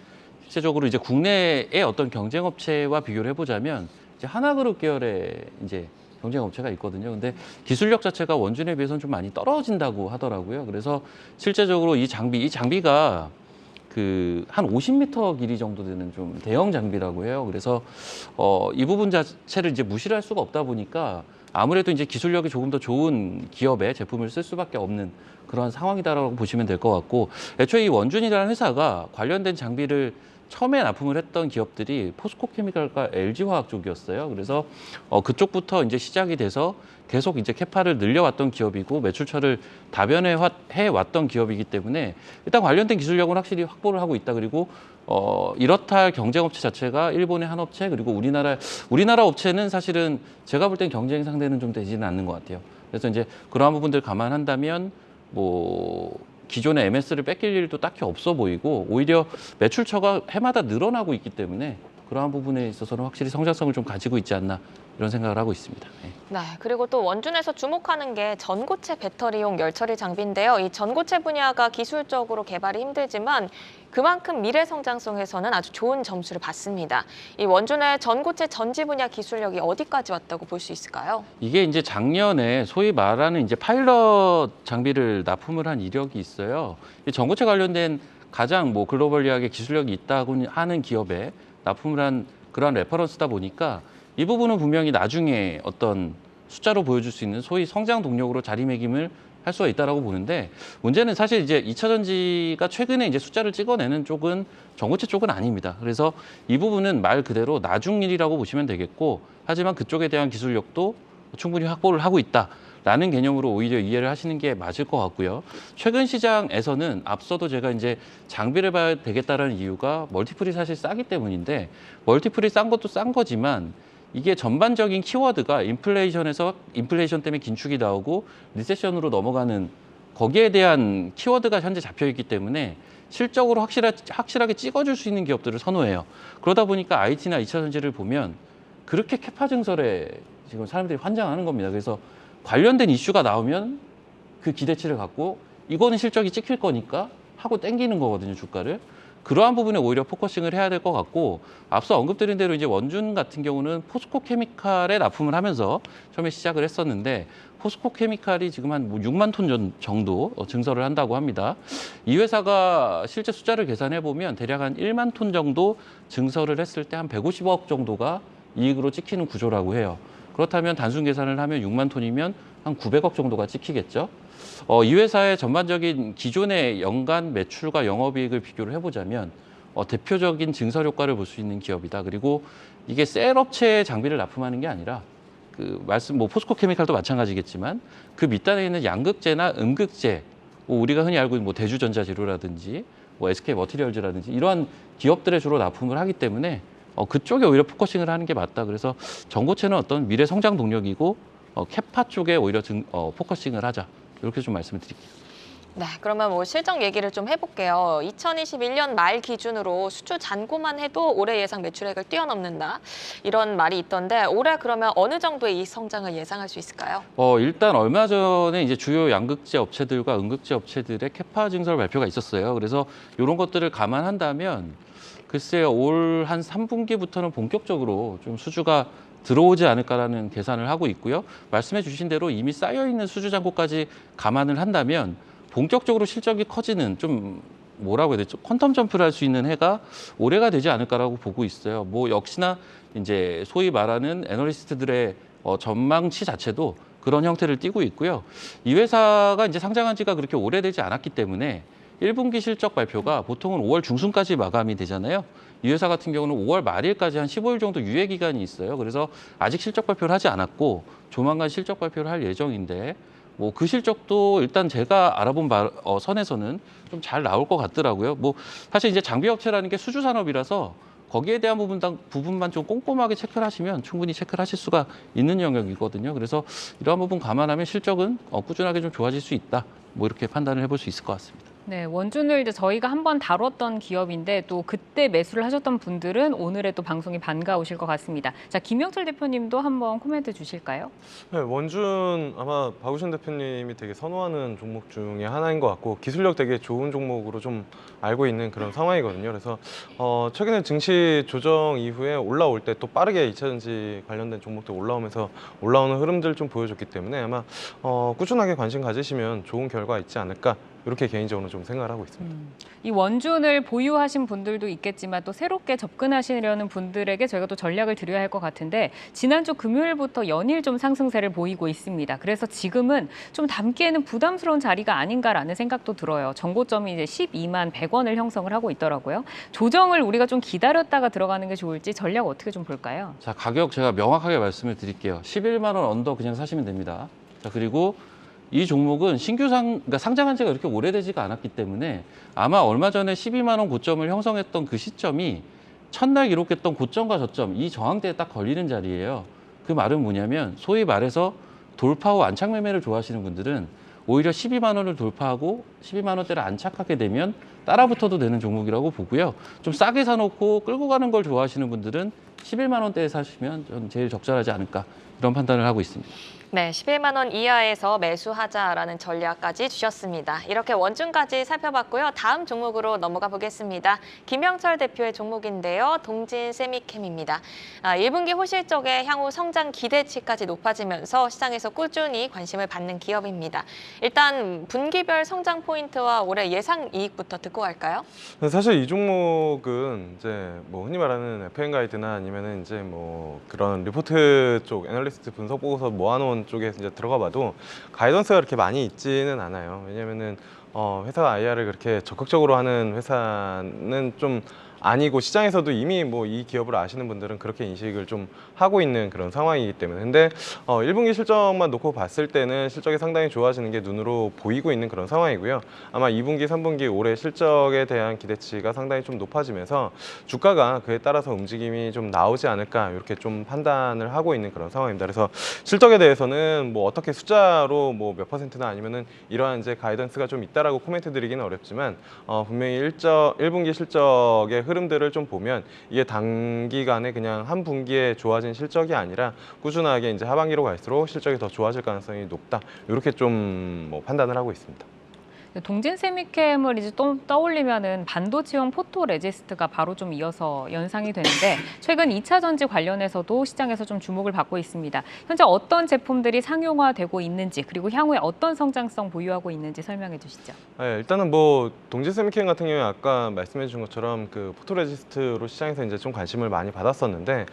실제적으로 이제 국내의 어떤 경쟁 업체와 비교를 해보자면 이제 하나그룹 계열의 이제 경쟁 업체가 있거든요. 근데 기술력 자체가 원준에 비해서는 좀 많이 떨어진다고 하더라고요. 그래서 실제적으로 이 장비가 그 한 50m 길이 정도 되는 좀 대형 장비라고 해요. 그래서 이 부분 자체를 이제 무시를 할 수가 없다 보니까 아무래도 이제 기술력이 조금 더 좋은 기업의 제품을 쓸 수밖에 없는 그런 상황이다라고 보시면 될 것 같고, 애초에 이 원준이라는 회사가 관련된 장비를 처음에 납품을 했던 기업들이 포스코케미칼과 LG화학 쪽이었어요. 그래서 그쪽부터 이제 시작이 돼서 계속 이제 캐파를 늘려왔던 기업이고 매출처를 다변해 왔던 기업이기 때문에 일단 관련된 기술력은 확실히 확보를 하고 있다. 그리고 이렇다 할 경쟁 업체 자체가 일본의 한 업체, 그리고 우리나라 업체는 사실은 제가 볼 땐 경쟁 상대는 좀 되지는 않는 것 같아요. 그래서 이제 그러한 부분들 감안한다면 뭐 기존의 MS를 뺏길 일도 딱히 없어 보이고 오히려 매출처가 해마다 늘어나고 있기 때문에 그러한 부분에 있어서는 확실히 성장성을 좀 가지고 있지 않나 이런 생각을 하고 있습니다. 네. 네, 그리고 또 원준에서 주목하는 게 전고체 배터리용 열처리 장비인데요. 이 전고체 분야가 기술적으로 개발이 힘들지만 그만큼 미래 성장성에서는 아주 좋은 점수를 받습니다. 이 원준의 전고체 전지 분야 기술력이 어디까지 왔다고 볼 수 있을까요? 이게 이제 작년에 소위 말하는 이제 파일럿 장비를 납품을 한 이력이 있어요. 이 전고체 관련된 가장 뭐 글로벌리하게 기술력이 있다고 하는 기업에 납품을 한 그러한 레퍼런스다 보니까 이 부분은 분명히 나중에 어떤 숫자로 보여줄 수 있는 소위 성장 동력으로 자리매김을 할 수가 있다라고 보는데, 문제는 사실 이제 2차 전지가 최근에 이제 숫자를 찍어내는 쪽은 전고체 쪽은 아닙니다. 그래서 이 부분은 말 그대로 나중 일이라고 보시면 되겠고, 하지만 그쪽에 대한 기술력도 충분히 확보를 하고 있다라는 개념으로 오히려 이해를 하시는 게 맞을 것 같고요. 최근 시장에서는 앞서도 제가 이제 장비를 봐야 되겠다라는 이유가 멀티플이 사실 싸기 때문인데, 멀티플이 싼 것도 싼 거지만 이게 전반적인 키워드가 인플레이션 때문에 긴축이 나오고 리세션으로 넘어가는 거기에 대한 키워드가 현재 잡혀 있기 때문에 실적으로 확실하게 찍어줄 수 있는 기업들을 선호해요. 그러다 보니까 IT나 2차 전지를 보면 그렇게 캐파 증설에 지금 사람들이 환장하는 겁니다. 그래서 관련된 이슈가 나오면 그 기대치를 갖고 이거는 실적이 찍힐 거니까 하고 땡기는 거거든요, 주가를. 그러한 부분에 오히려 포커싱을 해야 될 것 같고, 앞서 언급드린 대로 이제 원준 같은 경우는 포스코 케미칼에 납품을 하면서 처음에 시작을 했었는데, 포스코 케미칼이 지금 한 6만 톤 정도 증설을 한다고 합니다. 이 회사가 실제 숫자를 계산해 보면 대략 한 1만 톤 정도 증설을 했을 때 한 150억 정도가 이익으로 찍히는 구조라고 해요. 그렇다면 단순 계산을 하면 6만 톤이면 한 900억 정도가 찍히겠죠. 이 회사의 전반적인 기존의 연간 매출과 영업이익을 비교를 해보자면 대표적인 증설 효과를 볼 수 있는 기업이다. 그리고 이게 셀 업체의 장비를 납품하는 게 아니라 뭐 포스코 케미칼도 마찬가지겠지만 그 밑단에 있는 양극재나 음극재, 뭐 우리가 흔히 알고 있는 뭐 대주전자재료라든지 뭐 SK 머티리얼즈라든지 이러한 기업들에 주로 납품을 하기 때문에 그쪽에 오히려 포커싱을 하는 게 맞다. 그래서 전고체는 어떤 미래 성장 동력이고 캐파 쪽에 오히려 포커싱을 하자. 이렇게 좀 말씀을 드릴게요. 네, 그러면 뭐 실적 얘기를 좀 해볼게요. 2021년 말 기준으로 수주 잔고만 해도 올해 예상 매출액을 뛰어넘는다. 이런 말이 있던데 올해 그러면 어느 정도의 이 성장을 예상할 수 있을까요? 일단 얼마 전에 이제 주요 양극재 업체들과 음극재 업체들의 캐파 증설 발표가 있었어요. 그래서 이런 것들을 감안한다면 글쎄요, 올 한 3분기부터는 본격적으로 좀 수주가 들어오지 않을까라는 계산을 하고 있고요. 말씀해 주신 대로 이미 쌓여 있는 수주 잔고까지 감안을 한다면 본격적으로 실적이 커지는 좀 뭐라고 해야 되죠? 퀀텀 점프를 할 수 있는 해가 올해가 되지 않을까라고 보고 있어요. 뭐 역시나 이제 소위 말하는 애널리스트들의 전망치 자체도 그런 형태를 띠고 있고요. 이 회사가 이제 상장한 지가 그렇게 오래되지 않았기 때문에 1분기 실적 발표가 보통은 5월 중순까지 마감이 되잖아요. 이 회사 같은 경우는 5월 말일까지 한 15일 정도 유예 기간이 있어요. 그래서 아직 실적 발표를 하지 않았고 조만간 실적 발표를 할 예정인데 뭐 그 실적도 일단 제가 알아본 선에서는 좀 잘 나올 것 같더라고요. 뭐 사실 이제 장비 업체라는 게 수주 산업이라서 거기에 대한 부분만 좀 꼼꼼하게 체크를 하시면 충분히 체크를 하실 수가 있는 영역이거든요. 그래서 이러한 부분 감안하면 실적은 꾸준하게 좀 좋아질 수 있다. 뭐 이렇게 판단을 해볼 수 있을 것 같습니다. 네, 원준을 이제 저희가 한번 다뤘던 기업인데 또 그때 매수를 하셨던 분들은 오늘의 또 방송이 반가우실 것 같습니다. 자, 김영철 대표님도 한번 코멘트 주실까요? 네, 원준 아마 박우신 대표님이 되게 선호하는 종목 중에 하나인 것 같고 기술력 되게 좋은 종목으로 좀 알고 있는 그런 상황이거든요. 그래서 최근에 증시 조정 이후에 올라올 때 또 빠르게 2차전지 관련된 종목도 올라오면서 올라오는 흐름들 좀 보여줬기 때문에 아마 꾸준하게 관심 가지시면 좋은 결과 있지 않을까 이렇게 개인적으로 좀 생각을 하고 있습니다. 이 원준을 보유하신 분들도 있겠지만 또 새롭게 접근하시려는 분들에게 저희가 또 전략을 드려야 할 것 같은데 지난주 금요일부터 연일 좀 상승세를 보이고 있습니다. 그래서 지금은 좀 담기에는 부담스러운 자리가 아닌가라는 생각도 들어요. 정고점이 이제 12만 100원을 형성을 하고 있더라고요. 조정을 우리가 좀 기다렸다가 들어가는 게 좋을지 전략 어떻게 좀 볼까요? 자, 가격 제가 명확하게 말씀을 드릴게요. 11만 원 언더 그냥 사시면 됩니다. 자, 그리고 이 종목은 그러니까 상장한 지가 그렇게 오래되지가 않았기 때문에 아마 얼마 전에 12만 원 고점을 형성했던 그 시점이 첫날 기록했던 고점과 저점, 이 저항대에 딱 걸리는 자리예요. 그 말은 뭐냐면 소위 말해서 돌파 후 안착 매매를 좋아하시는 분들은 오히려 12만 원을 돌파하고 12만 원대를 안착하게 되면 따라붙어도 되는 종목이라고 보고요. 좀 싸게 사놓고 끌고 가는 걸 좋아하시는 분들은 11만 원대에 사시면 전 제일 적절하지 않을까 이런 판단을 하고 있습니다. 네, 11만 원 이하에서 매수하자라는 전략까지 주셨습니다. 이렇게 원준까지 살펴봤고요. 다음 종목으로 넘어가 보겠습니다. 김영철 대표의 종목인데요. 동진 세미캠입니다. 1분기 호실적에 향후 성장 기대치까지 높아지면서 시장에서 꾸준히 관심을 받는 기업입니다. 일단 분기별 성장 포인트와 올해 예상 이익부터 듣고 갈까요? 사실 이 종목은 이제 뭐 흔히 말하는 FM 가이드나 아니면은 이제 뭐 그런 리포트 쪽 애널리스트 분석 보고서 모아놓은 쪽에 이제 들어가봐도 가이던스가 그렇게 많이 있지는 않아요. 왜냐면은 회사가 IR을 그렇게 적극적으로 하는 회사는 좀 아니고 시장에서도 이미 뭐 이 기업을 아시는 분들은 그렇게 인식을 좀 하고 있는 그런 상황이기 때문에 근데 1분기 실적만 놓고 봤을 때는 실적이 상당히 좋아지는 게 눈으로 보이고 있는 그런 상황이고요. 아마 2분기, 3분기 올해 실적에 대한 기대치가 상당히 좀 높아지면서 주가가 그에 따라서 움직임이 좀 나오지 않을까 이렇게 좀 판단을 하고 있는 그런 상황입니다. 그래서 실적에 대해서는 뭐 어떻게 숫자로 뭐 몇 퍼센트나 아니면은 이러한 이제 가이던스가 좀 있다라고 코멘트 드리기는 어렵지만 분명히 1분기 실적의 흐름들을 좀 보면 이게 단기간에 그냥 한 분기에 좋아진 실적이 아니라 꾸준하게 이제 하반기로 갈수록 실적이 더 좋아질 가능성이 높다. 이렇게 좀 뭐 판단을 하고 있습니다. 동진 세미캠을 이제 또 떠올리면은 반도체용 포토 레지스트가 바로 좀 이어서 연상이 되는데 최근 2차 전지 관련해서도 시장에서 좀 주목을 받고 있습니다. 현재 어떤 제품들이 상용화되고 있는지 그리고 향후에 어떤 성장성 보유하고 있는지 설명해 주시죠. 네, 일단은 뭐 동진 세미캠 같은 경우에 아까 말씀해 주신 것처럼 그 포토 레지스트로 시장에서 이제 좀 관심을 많이 받았었는데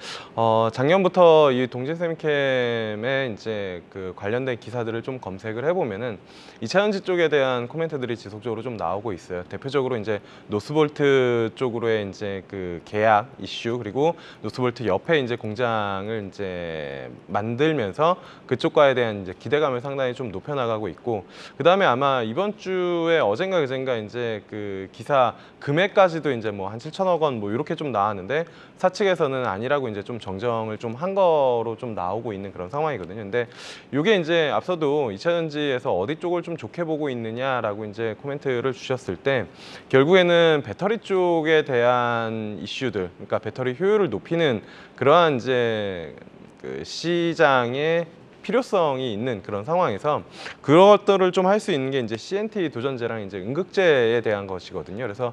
작년부터 이 동진 세미캠의 이제 그 관련된 기사들을 좀 검색을 해보면은 2차 전지 쪽에 대한 코멘트들이 지속적으로 좀 나오고 있어요. 대표적으로 이제 노스볼트 쪽으로의 이제 그 계약 이슈 그리고 노스볼트 옆에 이제 공장을 이제 만들면서 그쪽과에 대한 이제 기대감을 상당히 좀 높여나가고 있고 그 다음에 아마 이번 주에 어젠가 그젠가 이제 그 기사 금액까지도 이제 뭐 한 7천억 원 뭐 이렇게 좀 나왔는데 사측에서는 아니라고 이제 좀 정정을 좀 한 거로 좀 나오고 있는 그런 상황이거든요. 근데 이게 이제 앞서도 2차 전지에서 어디 쪽을 좀 좋게 보고 있느냐라고 같다라고 이제 코멘트를 주셨을 때 결국에는 배터리 쪽에 대한 이슈들, 그러니까 배터리 효율을 높이는 그러한 이제 그 시장의 필요성이 있는 그런 상황에서 그것들을 좀 할 수 있는 게 이제 CNT 도전제랑 이제 음극재에 대한 것이거든요. 그래서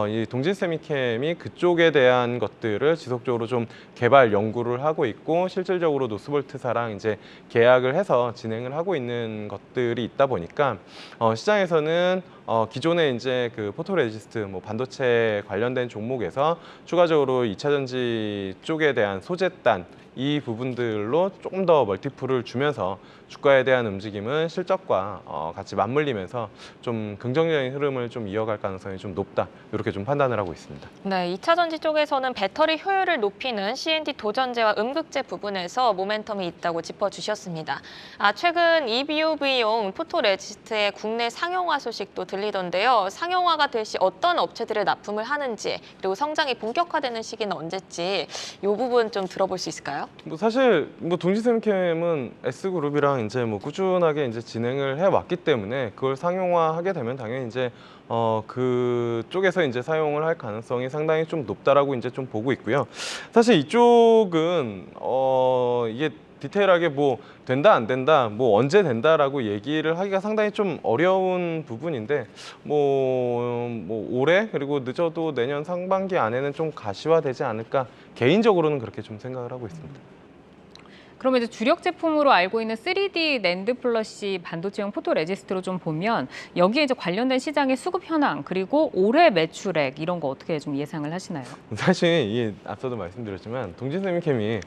이 동진세미캠이 그쪽에 대한 것들을 지속적으로 좀 개발 연구를 하고 있고 실질적으로 노스볼트사랑 이제 계약을 해서 진행을 하고 있는 것들이 있다 보니까 시장에서는 기존에 이제 그 포토레지스트 뭐 반도체 관련된 종목에서 추가적으로 2차 전지 쪽에 대한 소재단 이 부분들로 조금 더 멀티플을 주면서 주가에 대한 움직임은 실적과 같이 맞물리면서 좀 긍정적인 흐름을 좀 이어갈 가능성이 좀 높다 이렇게 좀 판단을 하고 있습니다. 네, 2차 전지 쪽에서는 배터리 효율을 높이는 CNT 도전제와 음극재 부분에서 모멘텀이 있다고 짚어주셨습니다. 최근 EUV용 포토레지스트의 국내 상용화 소식도 들리던데요. 상용화가 될 시 어떤 업체들을 납품을 하는지 그리고 성장이 본격화되는 시기는 언제지 이 부분 좀 들어볼 수 있을까요? 뭐 사실 뭐 동진세미캠은 S그룹이랑 이제 뭐 꾸준하게 이제 진행을 해왔기 때문에 그걸 상용화하게 되면 당연히 이제 그쪽에서 이제 사용을 할 가능성이 상당히 좀 높다라고 이제 좀 보고 있고요. 사실 이쪽은 이게 디테일하게 뭐 된다 안 된다 뭐 언제 된다라고 얘기를 하기가 상당히 좀 어려운 부분인데 뭐 올해 그리고 늦어도 내년 상반기 안에는 좀 가시화되지 않을까 개인적으로는 그렇게 좀 생각을 하고 있습니다. 그러면 이제 주력 제품으로 알고 있는 3D 낸드 플러시 반도체용 포토레지스트로 좀 보면 여기에 이제 관련된 시장의 수급 현황 그리고 올해 매출액 이런 거 어떻게 좀 예상을 하시나요? 사실 이게 앞서도 말씀드렸지만 동진세미캠이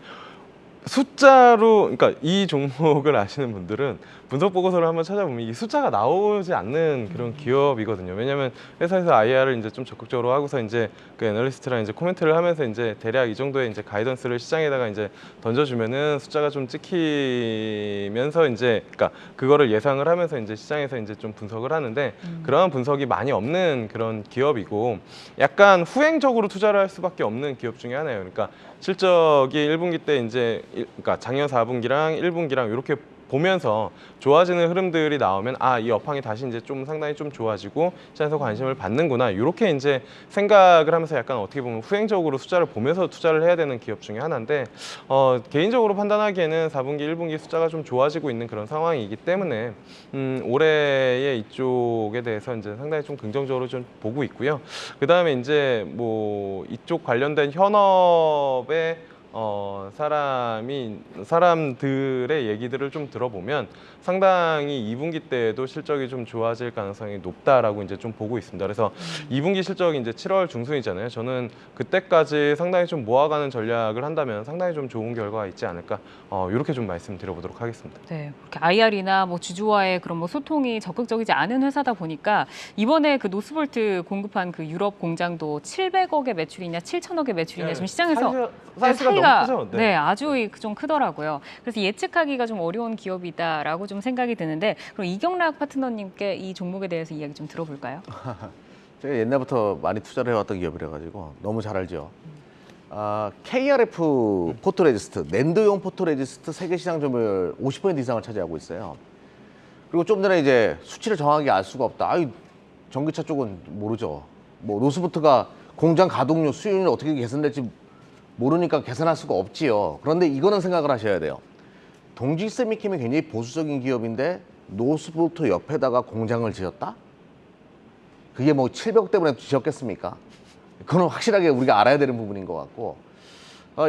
숫자로 그러니까 이 종목을 아시는 분들은 분석 보고서를 한번 찾아보면 이 숫자가 나오지 않는 그런 기업이거든요. 왜냐하면 회사에서 IR을 이제 좀 적극적으로 하고서 이제 그 애널리스트랑 이제 코멘트를 하면서 이제 대략 이 정도의 이제 가이던스를 시장에다가 이제 던져주면은 숫자가 좀 찍히면서 이제 그러니까 그거를 예상을 하면서 이제 시장에서 이제 좀 분석을 하는데 그러한 분석이 많이 없는 그런 기업이고 약간 후행적으로 투자를 할 수밖에 없는 기업 중에 하나예요. 그러니까 실적이 1분기 때 이제 그러니까 작년 4분기랑 1분기랑 이렇게 보면서 좋아지는 흐름들이 나오면 이 업황이 다시 이제 좀 상당히 좀 좋아지고 시장에서 관심을 받는구나 이렇게 이제 생각을 하면서 약간 어떻게 보면 후행적으로 숫자를 보면서 투자를 해야 되는 기업 중에 하나인데 개인적으로 판단하기에는 4분기, 1분기 숫자가 좀 좋아지고 있는 그런 상황이기 때문에 올해의 이쪽에 대해서 이제 상당히 좀 긍정적으로 좀 보고 있고요. 그 다음에 이제 뭐 이쪽 관련된 현업의 사람들의 얘기들을 좀 들어보면 상당히 2분기 때에도 실적이 좀 좋아질 가능성이 높다라고 이제 좀 보고 있습니다. 그래서 2분기 실적이 이제 7월 중순이잖아요. 저는 그때까지 상당히 좀 모아가는 전략을 한다면 상당히 좀 좋은 결과가 있지 않을까 이렇게 좀 말씀드려보도록 하겠습니다. 네, 그렇게 IR이나 뭐 주주와의 그런 뭐 소통이 적극적이지 않은 회사다 보니까 이번에 그 노스볼트 공급한 그 유럽 공장도 700억의 매출이냐 7천억의 매출이냐 지금 시장에서 사이즈가 너무 크죠? 네, 아주 좀 크더라고요. 그래서 예측하기가 좀 어려운 기업이다라고 좀 생각이 드는데 그럼 이경락 파트너님께 이 종목에 대해서 이야기 좀 들어볼까요? 제가 옛날부터 많이 투자를 해왔던 기업이라 가지고 너무 잘 알죠. KRF 포토레지스트, 낸드용 포토레지스트 세계 시장 점유율 50% 이상을 차지하고 있어요. 그리고 좀 전에 이제 수치를 정확하게 알 수가 없다. 전기차 쪽은 모르죠. 뭐 노스부트가 공장 가동률, 수율이 어떻게 개선될지 모르니까 개선할 수가 없지요. 그런데 이거는 생각을 하셔야 돼요. 동지세미캠이 굉장히 보수적인 기업인데 노스부트 옆에다가 공장을 지었다? 그게 뭐 700억 때문에 지었겠습니까? 그건 확실하게 우리가 알아야 되는 부분인 것 같고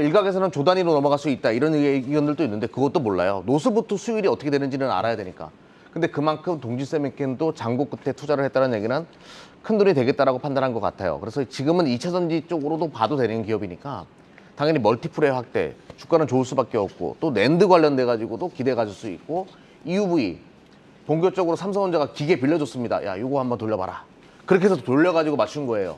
일각에서는 조 단위로 넘어갈 수 있다 이런 의견들도 있는데 그것도 몰라요. 노스부트 수율이 어떻게 되는지는 알아야 되니까. 근데 그만큼 동지세미캠도 장고 끝에 투자를 했다는 얘기는 큰 돈이 되겠다라고 판단한 것 같아요. 그래서 지금은 2차 전지 쪽으로도 봐도 되는 기업이니까 당연히 멀티플의 확대, 주가는 좋을 수밖에 없고 또 낸드 관련돼 가지고도 기대 가질 수 있고 EUV 본격적으로 삼성전자가 기계 빌려줬습니다. 야, 이거 한번 돌려봐라. 그렇게 해서 돌려가지고 맞춘 거예요.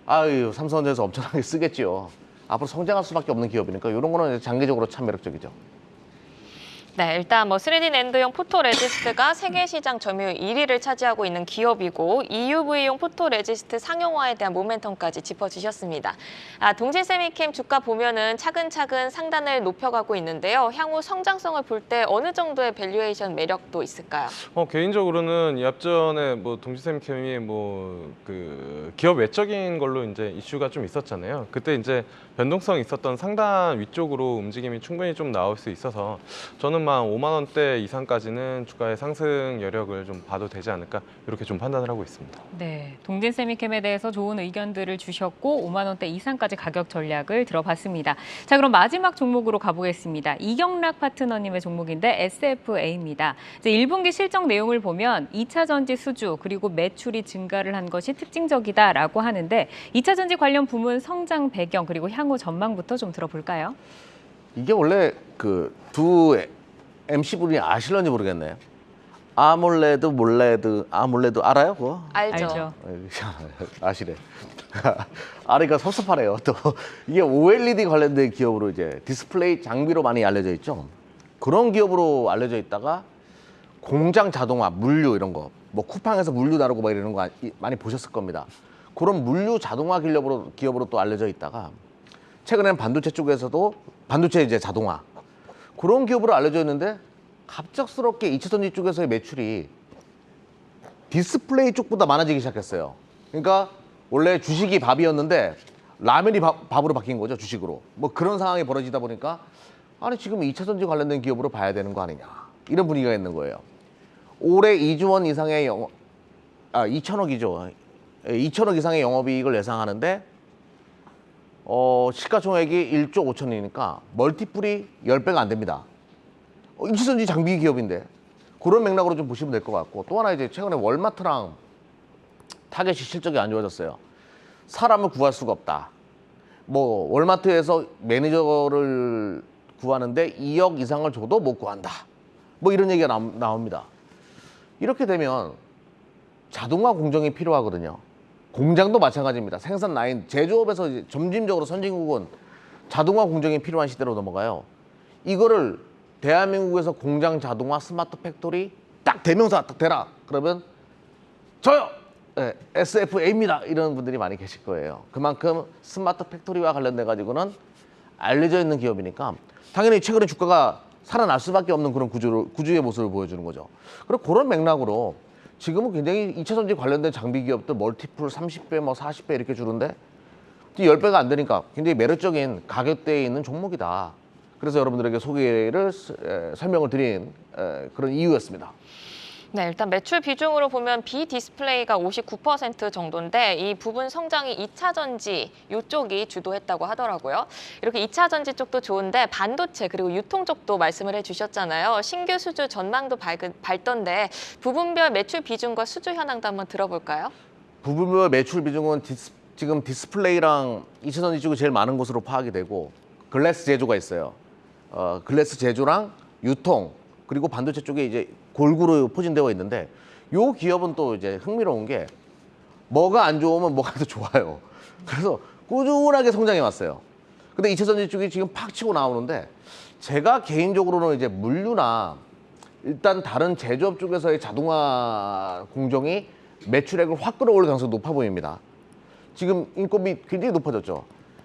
삼성전자에서 엄청나게 쓰겠죠. 앞으로 성장할 수밖에 없는 기업이니까 이런 거는 장기적으로 참 매력적이죠. 네, 일단 3D 낸드용 포토레지스트가 세계 시장 점유율 1위를 차지하고 있는 기업이고 EUV용 포토레지스트 상용화에 대한 모멘텀까지 짚어주셨습니다. 동진 세미캠 주가 보면은 차근차근 상단을 높여가고 있는데요. 향후 성장성을 볼 때 어느 정도의 밸류에이션 매력도 있을까요? 개인적으로는 이 앞전에 동지semicam이 그 기업 외적인 걸로 이제 이슈가 좀 있었잖아요. 그때 이제 변동성이 있었던 상단 위쪽으로 움직임이 충분히 좀 나올 수 있어서 저는 5만 원대 이상까지는 주가의 상승 여력을 좀 봐도 되지 않을까 이렇게 좀 판단을 하고 있습니다. 네, 동진세미캠에 대해서 좋은 의견들을 주셨고 5만 원대 이상까지 가격 전략을 들어봤습니다. 자, 그럼 마지막 종목으로 가보겠습니다. 이경락 파트너님의 종목인데 SFA입니다. 이제 1분기 실적 내용을 보면 2차 전지 수주 그리고 매출이 증가를 한 것이 특징적이다라고 하는데 2차 전지 관련 부문 성장 배경 그리고 향후 전망부터 좀 들어볼까요? 이게 원래 그 두 MC분이 아실런지 모르겠네요. 아몰레드 알아요? 그거? 알죠. 아시래. 아리가 섭섭하네요. 또 이게 OLED 관련된 기업으로 이제 디스플레이 장비로 많이 알려져 있죠. 그런 기업으로 알려져 있다가 공장 자동화, 물류 이런 거, 쿠팡에서 물류 다루고 막 이러는 거 많이 보셨을 겁니다. 그런 물류 자동화 기업으로 또 알려져 있다가 최근에는 반도체 쪽에서도 반도체 이제 자동화 그런 기업으로 알려져 있는데 갑작스럽게 2차 전지 쪽에서의 매출이 디스플레이 쪽보다 많아지기 시작했어요. 그러니까 원래 주식이 밥이었는데 라면이 밥으로 바뀐 거죠, 주식으로. 그런 상황이 벌어지다 보니까 아니 지금 2차 전지 관련된 기업으로 봐야 되는 거 아니냐 이런 분위기가 있는 거예요. 올해 2조 이상의 2천억이죠. 2천억 이상의 영업이익을 예상하는데 시가총액이 1조 5천이니까 멀티플이 10배가 안 됩니다. 2차 전지 장비 기업인데 그런 맥락으로 좀 보시면 될 것 같고 또 하나 이제 최근에 월마트랑 타겟이 실적이 안 좋아졌어요. 사람을 구할 수가 없다. 월마트에서 매니저를 구하는데 2억 이상을 줘도 못 구한다. 이런 얘기가 나옵니다. 이렇게 되면 자동화 공정이 필요하거든요. 공장도 마찬가지입니다. 생산 라인, 제조업에서 이제 점진적으로 선진국은 자동화 공정이 필요한 시대로 넘어가요. 이거를 대한민국에서 공장 자동화 스마트 팩토리 딱 대명사 딱 대라. 그러면 저요! 네, SFA입니다. 이런 분들이 많이 계실 거예요. 그만큼 스마트 팩토리와 관련돼 가지고는 알려져 있는 기업이니까 당연히 최근에 주가가 살아날 수밖에 없는 그런 구조의 모습을 보여주는 거죠. 그리고 그런 맥락으로 지금은 굉장히 2차 전지 관련된 장비 기업들 멀티플 30배, 40배 이렇게 주는데 10배가 안 되니까 굉장히 매력적인 가격대에 있는 종목이다. 그래서 여러분들에게 소개를 설명을 드린 그런 이유였습니다. 네, 일단 매출 비중으로 보면 비디스플레이가 59% 정도인데 이 부분 성장이 2차 전지 이쪽이 주도했다고 하더라고요. 이렇게 2차 전지 쪽도 좋은데 반도체 그리고 유통 쪽도 말씀을 해주셨잖아요. 신규 수주 전망도 밝던데 부분별 매출 비중과 수주 현황도 한번 들어볼까요? 부분별 매출 비중은 지금 디스플레이랑 2차 전지 쪽이 제일 많은 곳으로 파악이 되고 글래스 제조가 있어요. 글래스 제조랑 유통 그리고 반도체 쪽에 이제 골고루 포진되어 있는데 요 기업은 또 이제 흥미로운 게 뭐가 안 좋으면 뭐가 더 좋아요. 그래서 꾸준하게 성장해 왔어요. 근데 2차 전지 쪽이 지금 팍 치고 나오는데 제가 개인적으로는 이제 물류나 일단 다른 제조업 쪽에서의 자동화 공정이 매출액을 확 끌어올릴 가능성이 높아 보입니다. 지금 인건비 굉장히 높아졌죠.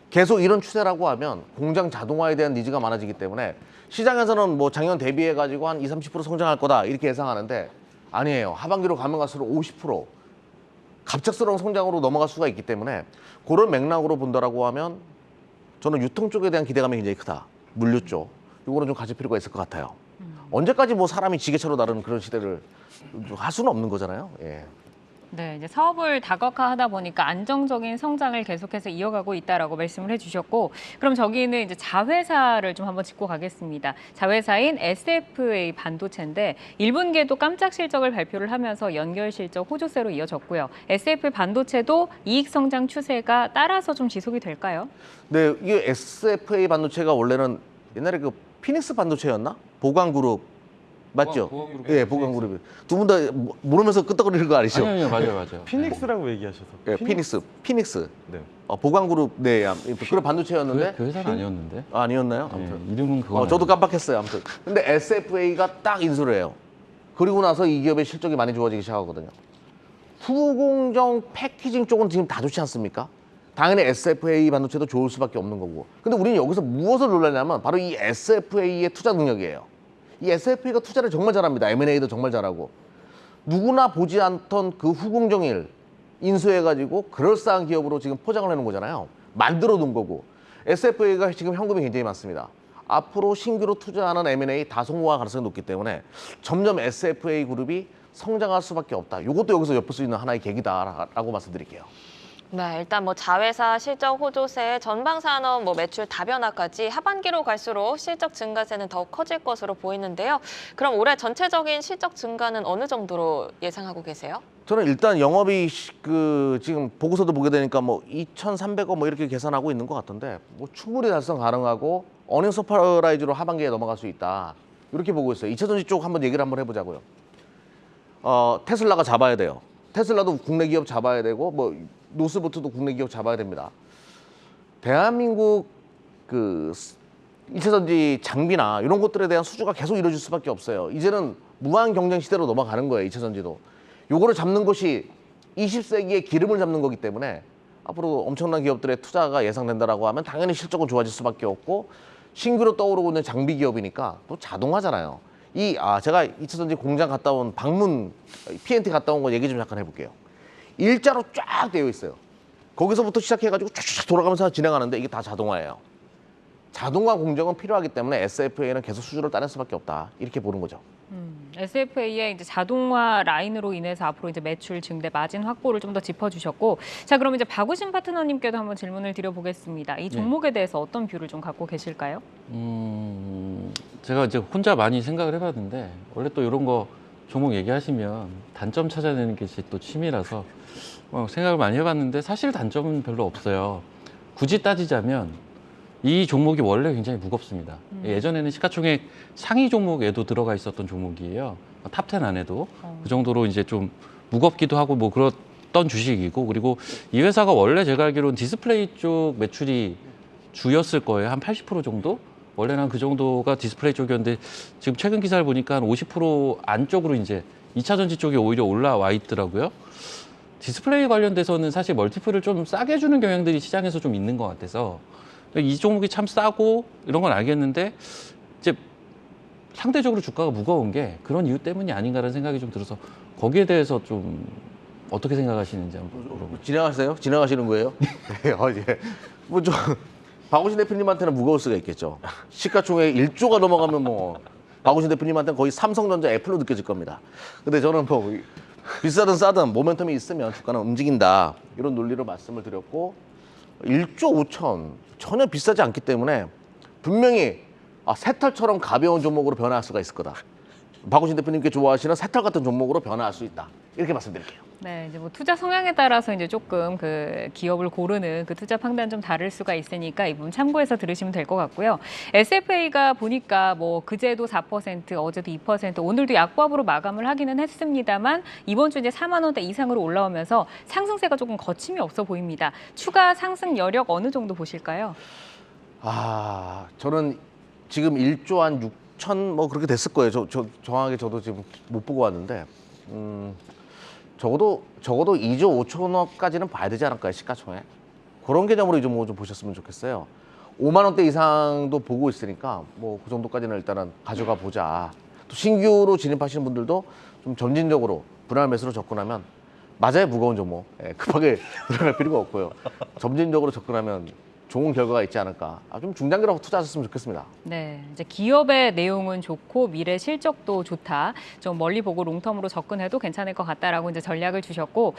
계속 이런 추세라고 하면 공장 자동화에 대한 니즈가 많아지기 때문에 시장에서는 작년 대비해가지고 한 20-30% 성장할 거다 이렇게 예상하는데 아니에요. 하반기로 가면 갈수록 50% 갑작스러운 성장으로 넘어갈 수가 있기 때문에 그런 맥락으로 본다라고 하면 저는 유통 쪽에 대한 기대감이 굉장히 크다. 물류 쪽. 이거는 좀 가질 필요가 있을 것 같아요. 언제까지 사람이 지게차로 나르는 그런 시대를 할 수는 없는 거잖아요. 예. 네, 이제 사업을 다각화하다 보니까 안정적인 성장을 계속해서 이어가고 있다라고 말씀을 해주셨고, 그럼 저기는 이제 자회사를 좀 한번 짚고 가겠습니다. 자회사인 SFA 반도체인데 1분기에도 깜짝 실적을 발표를 하면서 연결 실적 호조세로 이어졌고요. SFA 반도체도 이익 성장 추세가 따라서 좀 지속이 될까요? 네, 이게 SFA 반도체가 원래는 옛날에 그 피닉스 반도체였나? 보광그룹 맞죠? 보강그룹. 예, 보강그룹이. 두 분 다 모르면서 끄떡거리는 거 아니죠? 아니요, 맞아요. 피닉스라고 얘기하셔서. 예, 피닉스. 네. 보강그룹, 네, 그런 반도체였는데. 그 회사는 아니었는데. 아니었나요? 네, 아무튼. 이름은 그거. 저도 깜빡했어요. 아무튼. 근데 SFA가 딱 인수를 해요. 그리고 나서 이 기업의 실적이 많이 좋아지기 시작하거든요. 후공정 패키징 쪽은 지금 다 좋지 않습니까? 당연히 SFA 반도체도 좋을 수밖에 없는 거고. 근데 우리는 여기서 무엇을 놀라냐면 바로 이 SFA의 투자 능력이에요. 이 SFA가 투자를 정말 잘합니다. M&A도 정말 잘하고. 누구나 보지 않던 그 후공정일 인수해가지고 그럴싸한 기업으로 지금 포장을 해놓은 거잖아요. 만들어 놓은 거고. SFA가 지금 현금이 굉장히 많습니다. 앞으로 신규로 투자하는 M&A 다성공할 가능성이 높기 때문에 점점 SFA 그룹이 성장할 수밖에 없다. 이것도 여기서 엿볼 수 있는 하나의 계기다라고 말씀드릴게요. 네, 일단 뭐 자회사 실적 호조세, 전방 산업 뭐 매출 다변화까지 하반기로 갈수록 실적 증가세는 더 커질 것으로 보이는데요. 그럼 올해 전체적인 실적 증가는 어느 정도로 예상하고 계세요? 저는 일단 영업이 지금 보고서도 보게 되니까 뭐 2,300억 뭐 이렇게 계산하고 있는 것 같던데 뭐 충분히 달성 가능하고 어닝 서프라이즈로 하반기에 넘어갈 수 있다. 이렇게 보고 있어요. 2차전지 쪽 한번 얘기를 한번 해보자고요. 테슬라가 잡아야 돼요. 테슬라도 국내 기업 잡아야 되고 뭐 노스보트도 국내 기업 잡아야 됩니다. 대한민국 그 2차전지 장비나 이런 것들에 대한 수주가 계속 이루어질 수밖에 없어요. 이제는 무한 경쟁 시대로 넘어가는 거예요. 2차전지도. 요거를 잡는 것이 20세기의 기름을 잡는 거기 때문에 앞으로 엄청난 기업들의 투자가 예상된다라고 하면 당연히 실적은 좋아질 수밖에 없고 신규로 떠오르고 있는 장비 기업이니까 또 자동화잖아요. 제가 2차전지 공장 갔다 온 방문 PNT 갔다 온 거 얘기 좀 잠깐 해볼게요. 일자로 쫙 되어 있어요. 거기서부터 시작해가지고 쫙 돌아가면서 진행하는데 이게 다 자동화예요. 자동화 공정은 필요하기 때문에 SFA는 계속 수주를 따낼 수밖에 없다. 이렇게 보는 거죠. SFA의 이제 자동화 라인으로 인해서 앞으로 이제 매출 증대, 마진 확보를 좀 더 짚어주셨고, 자 그럼 이제 박우신 파트너님께도 한번 질문을 드려보겠습니다. 이 종목에 대해서 어떤 뷰를 좀 갖고 계실까요? 제가 이제 혼자 많이 생각을 해봤는데 원래 또 이런 거 종목 얘기하시면 단점 찾아내는 게 제 또 취미라서 생각을 많이 해봤는데 사실 단점은 별로 없어요. 굳이 따지자면 이 종목이 원래 굉장히 무겁습니다. 예전에는 시가총액 상위 종목에도 들어가 있었던 종목이에요. 탑10 안에도 그 정도로 이제 좀 무겁기도 하고 뭐 그랬던 주식이고, 그리고 이 회사가 원래 제가 알기로는 디스플레이 쪽 매출이 주였을 거예요. 한 80% 정도? 원래는 그 정도가 디스플레이 쪽이었는데 지금 최근 기사를 보니까 한 50% 안쪽으로 이제 2차 전지 쪽에 오히려 올라와 있더라고요. 디스플레이 관련돼서는 사실 멀티플을 좀 싸게 주는 경향들이 시장에서 좀 있는 것 같아서 이 종목이 참 싸고 이런 건 알겠는데 이제 상대적으로 주가가 무거운 게 그런 이유 때문이 아닌가라는 생각이 좀 들어서 거기에 대해서 좀 어떻게 생각하시는지 한번 물어볼게요. 진행하세요? 진행하시는 거예요? 네, 예. 박우신 대표님한테는 무거울 수가 있겠죠. 시가총액 1조가 넘어가면 뭐 박우신 대표님한테는 거의 삼성전자 애플로 느껴질 겁니다. 근데 저는 뭐 비싸든 싸든 모멘텀이 있으면 주가는 움직인다. 이런 논리로 말씀을 드렸고 1조 5천 전혀 비싸지 않기 때문에 분명히 새털처럼 가벼운 종목으로 변화할 수가 있을 거다. 박우신 대표님께 좋아하시는 새털 같은 종목으로 변화할 수 있다. 이렇게 말씀드릴게요. 네, 이제 뭐 투자 성향에 따라서 이제 조금 그 기업을 고르는 그 투자 판단 좀 다를 수가 있으니까 이 부분 참고해서 들으시면 될 것 같고요. SFA가 보니까 뭐 그제도 4%, 어제도 2%, 오늘도 약보합으로 마감을 하기는 했습니다만 이번 주 이제 4만 원대 이상으로 올라오면서 상승세가 조금 거침이 없어 보입니다. 추가 상승 여력 어느 정도 보실까요? 저는 지금 1조 한 6천 뭐 그렇게 됐을 거예요. 정확하게 저도 지금 못 보고 왔는데 적어도 2조 5천억까지는 봐야 되지 않을까요, 시가총액? 그런 개념으로 이 종목을 좀 보셨으면 좋겠어요. 5만 원대 이상도 보고 있으니까 뭐 그 정도까지는 일단은 가져가 보자. 또 신규로 진입하시는 분들도 좀 점진적으로 분할 매수로 접근하면 맞아요, 무거운 종목. 급하게 들어갈 필요가 없고요. 점진적으로 접근하면 좋은 결과가 있지 않을까. 좀 중장기로 투자하셨으면 좋겠습니다. 네, 이제 기업의 내용은 좋고 미래 실적도 좋다. 좀 멀리 보고 롱텀으로 접근해도 괜찮을 것 같다라고 이제 전략을 주셨고,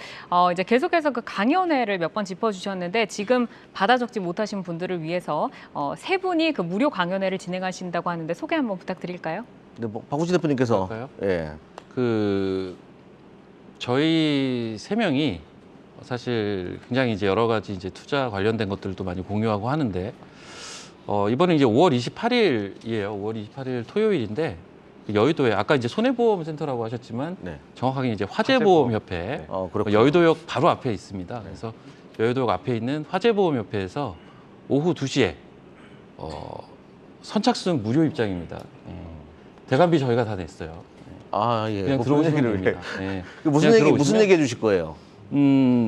이제 계속해서 그 강연회를 몇 번 짚어주셨는데 지금 받아 적지 못하신 분들을 위해서 세 분이 그 무료 강연회를 진행하신다고 하는데 소개 한번 부탁드릴까요? 네, 뭐 박우진 대표님께서 그럴까요? 예. 저희 세 명이 사실 굉장히 이제 여러 가지 이제 투자 관련된 것들도 많이 공유하고 하는데 이번에 이제 5월 28일이에요. 5월 28일 토요일인데 여의도에 아까 이제 손해보험센터라고 하셨지만 네. 정확하게 이제 화재보험협회 네. 그렇군요. 여의도역 바로 앞에 있습니다. 그래서 여의도역 앞에 있는 화재보험협회에서 오후 2시에 선착순 무료 입장입니다. 대관비 저희가 다 냈어요. 예. 그냥 뭐 들어오시면 그런 됩니다. 네. 무슨 얘기 해주실 거예요?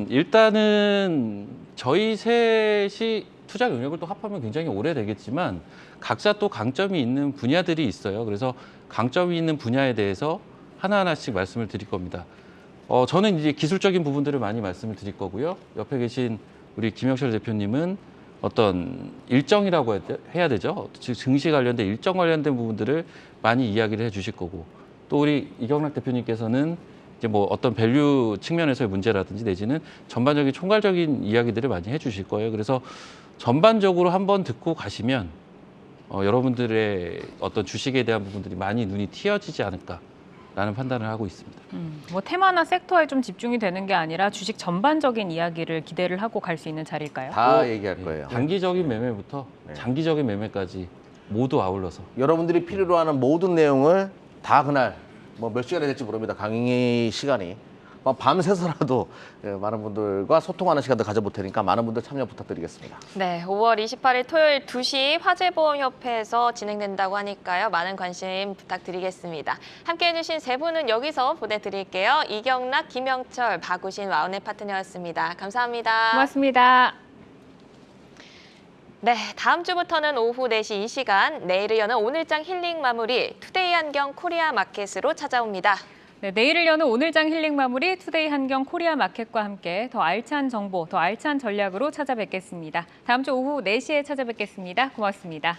일단은 저희 셋이 투자 경력을 또 합하면 굉장히 오래되겠지만 각자 또 강점이 있는 분야들이 있어요. 그래서 강점이 있는 분야에 대해서 하나하나씩 말씀을 드릴 겁니다. 저는 이제 기술적인 부분들을 많이 말씀을 드릴 거고요. 옆에 계신 우리 김영철 대표님은 어떤 일정이라고 해야 되죠. 즉 증시 관련된 일정 관련된 부분들을 많이 이야기를 해주실 거고, 또 우리 이경락 대표님께서는 이제 뭐 어떤 밸류 측면에서의 문제라든지 내지는 전반적인 총괄적인 이야기들을 많이 해주실 거예요. 그래서 전반적으로 한번 듣고 가시면 여러분들의 어떤 주식에 대한 부분들이 많이 눈이 튀어지지 않을까라는 판단을 하고 있습니다. 뭐 테마나 섹터에 좀 집중이 되는 게 아니라 주식 전반적인 이야기를 기대를 하고 갈 수 있는 자리일까요? 다 얘기할 거예요. 단기적인 매매부터 장기적인 매매까지 모두 아울러서. 여러분들이 필요로 하는 모든 내용을 다 그날 뭐 몇 시간이 될지 모릅니다. 강의 시간이 밤새서라도 많은 분들과 소통하는 시간도 가져볼 테니까 많은 분들 참여 부탁드리겠습니다. 네, 5월 28일 토요일 2시 화재보험협회에서 진행된다고 하니까요. 많은 관심 부탁드리겠습니다. 함께해 주신 세 분은 여기서 보내드릴게요. 이경락, 김영철, 박우신 와운의 파트너였습니다. 감사합니다. 고맙습니다. 네, 다음 주부터는 오후 4시 이 시간 내일을 여는 오늘장 힐링 마무리 투데이 한경 코리아 마켓으로 찾아옵니다. 네, 내일을 여는 오늘장 힐링 마무리 투데이 한경 코리아 마켓과 함께 더 알찬 정보, 더 알찬 전략으로 찾아뵙겠습니다. 다음 주 오후 4시에 찾아뵙겠습니다. 고맙습니다.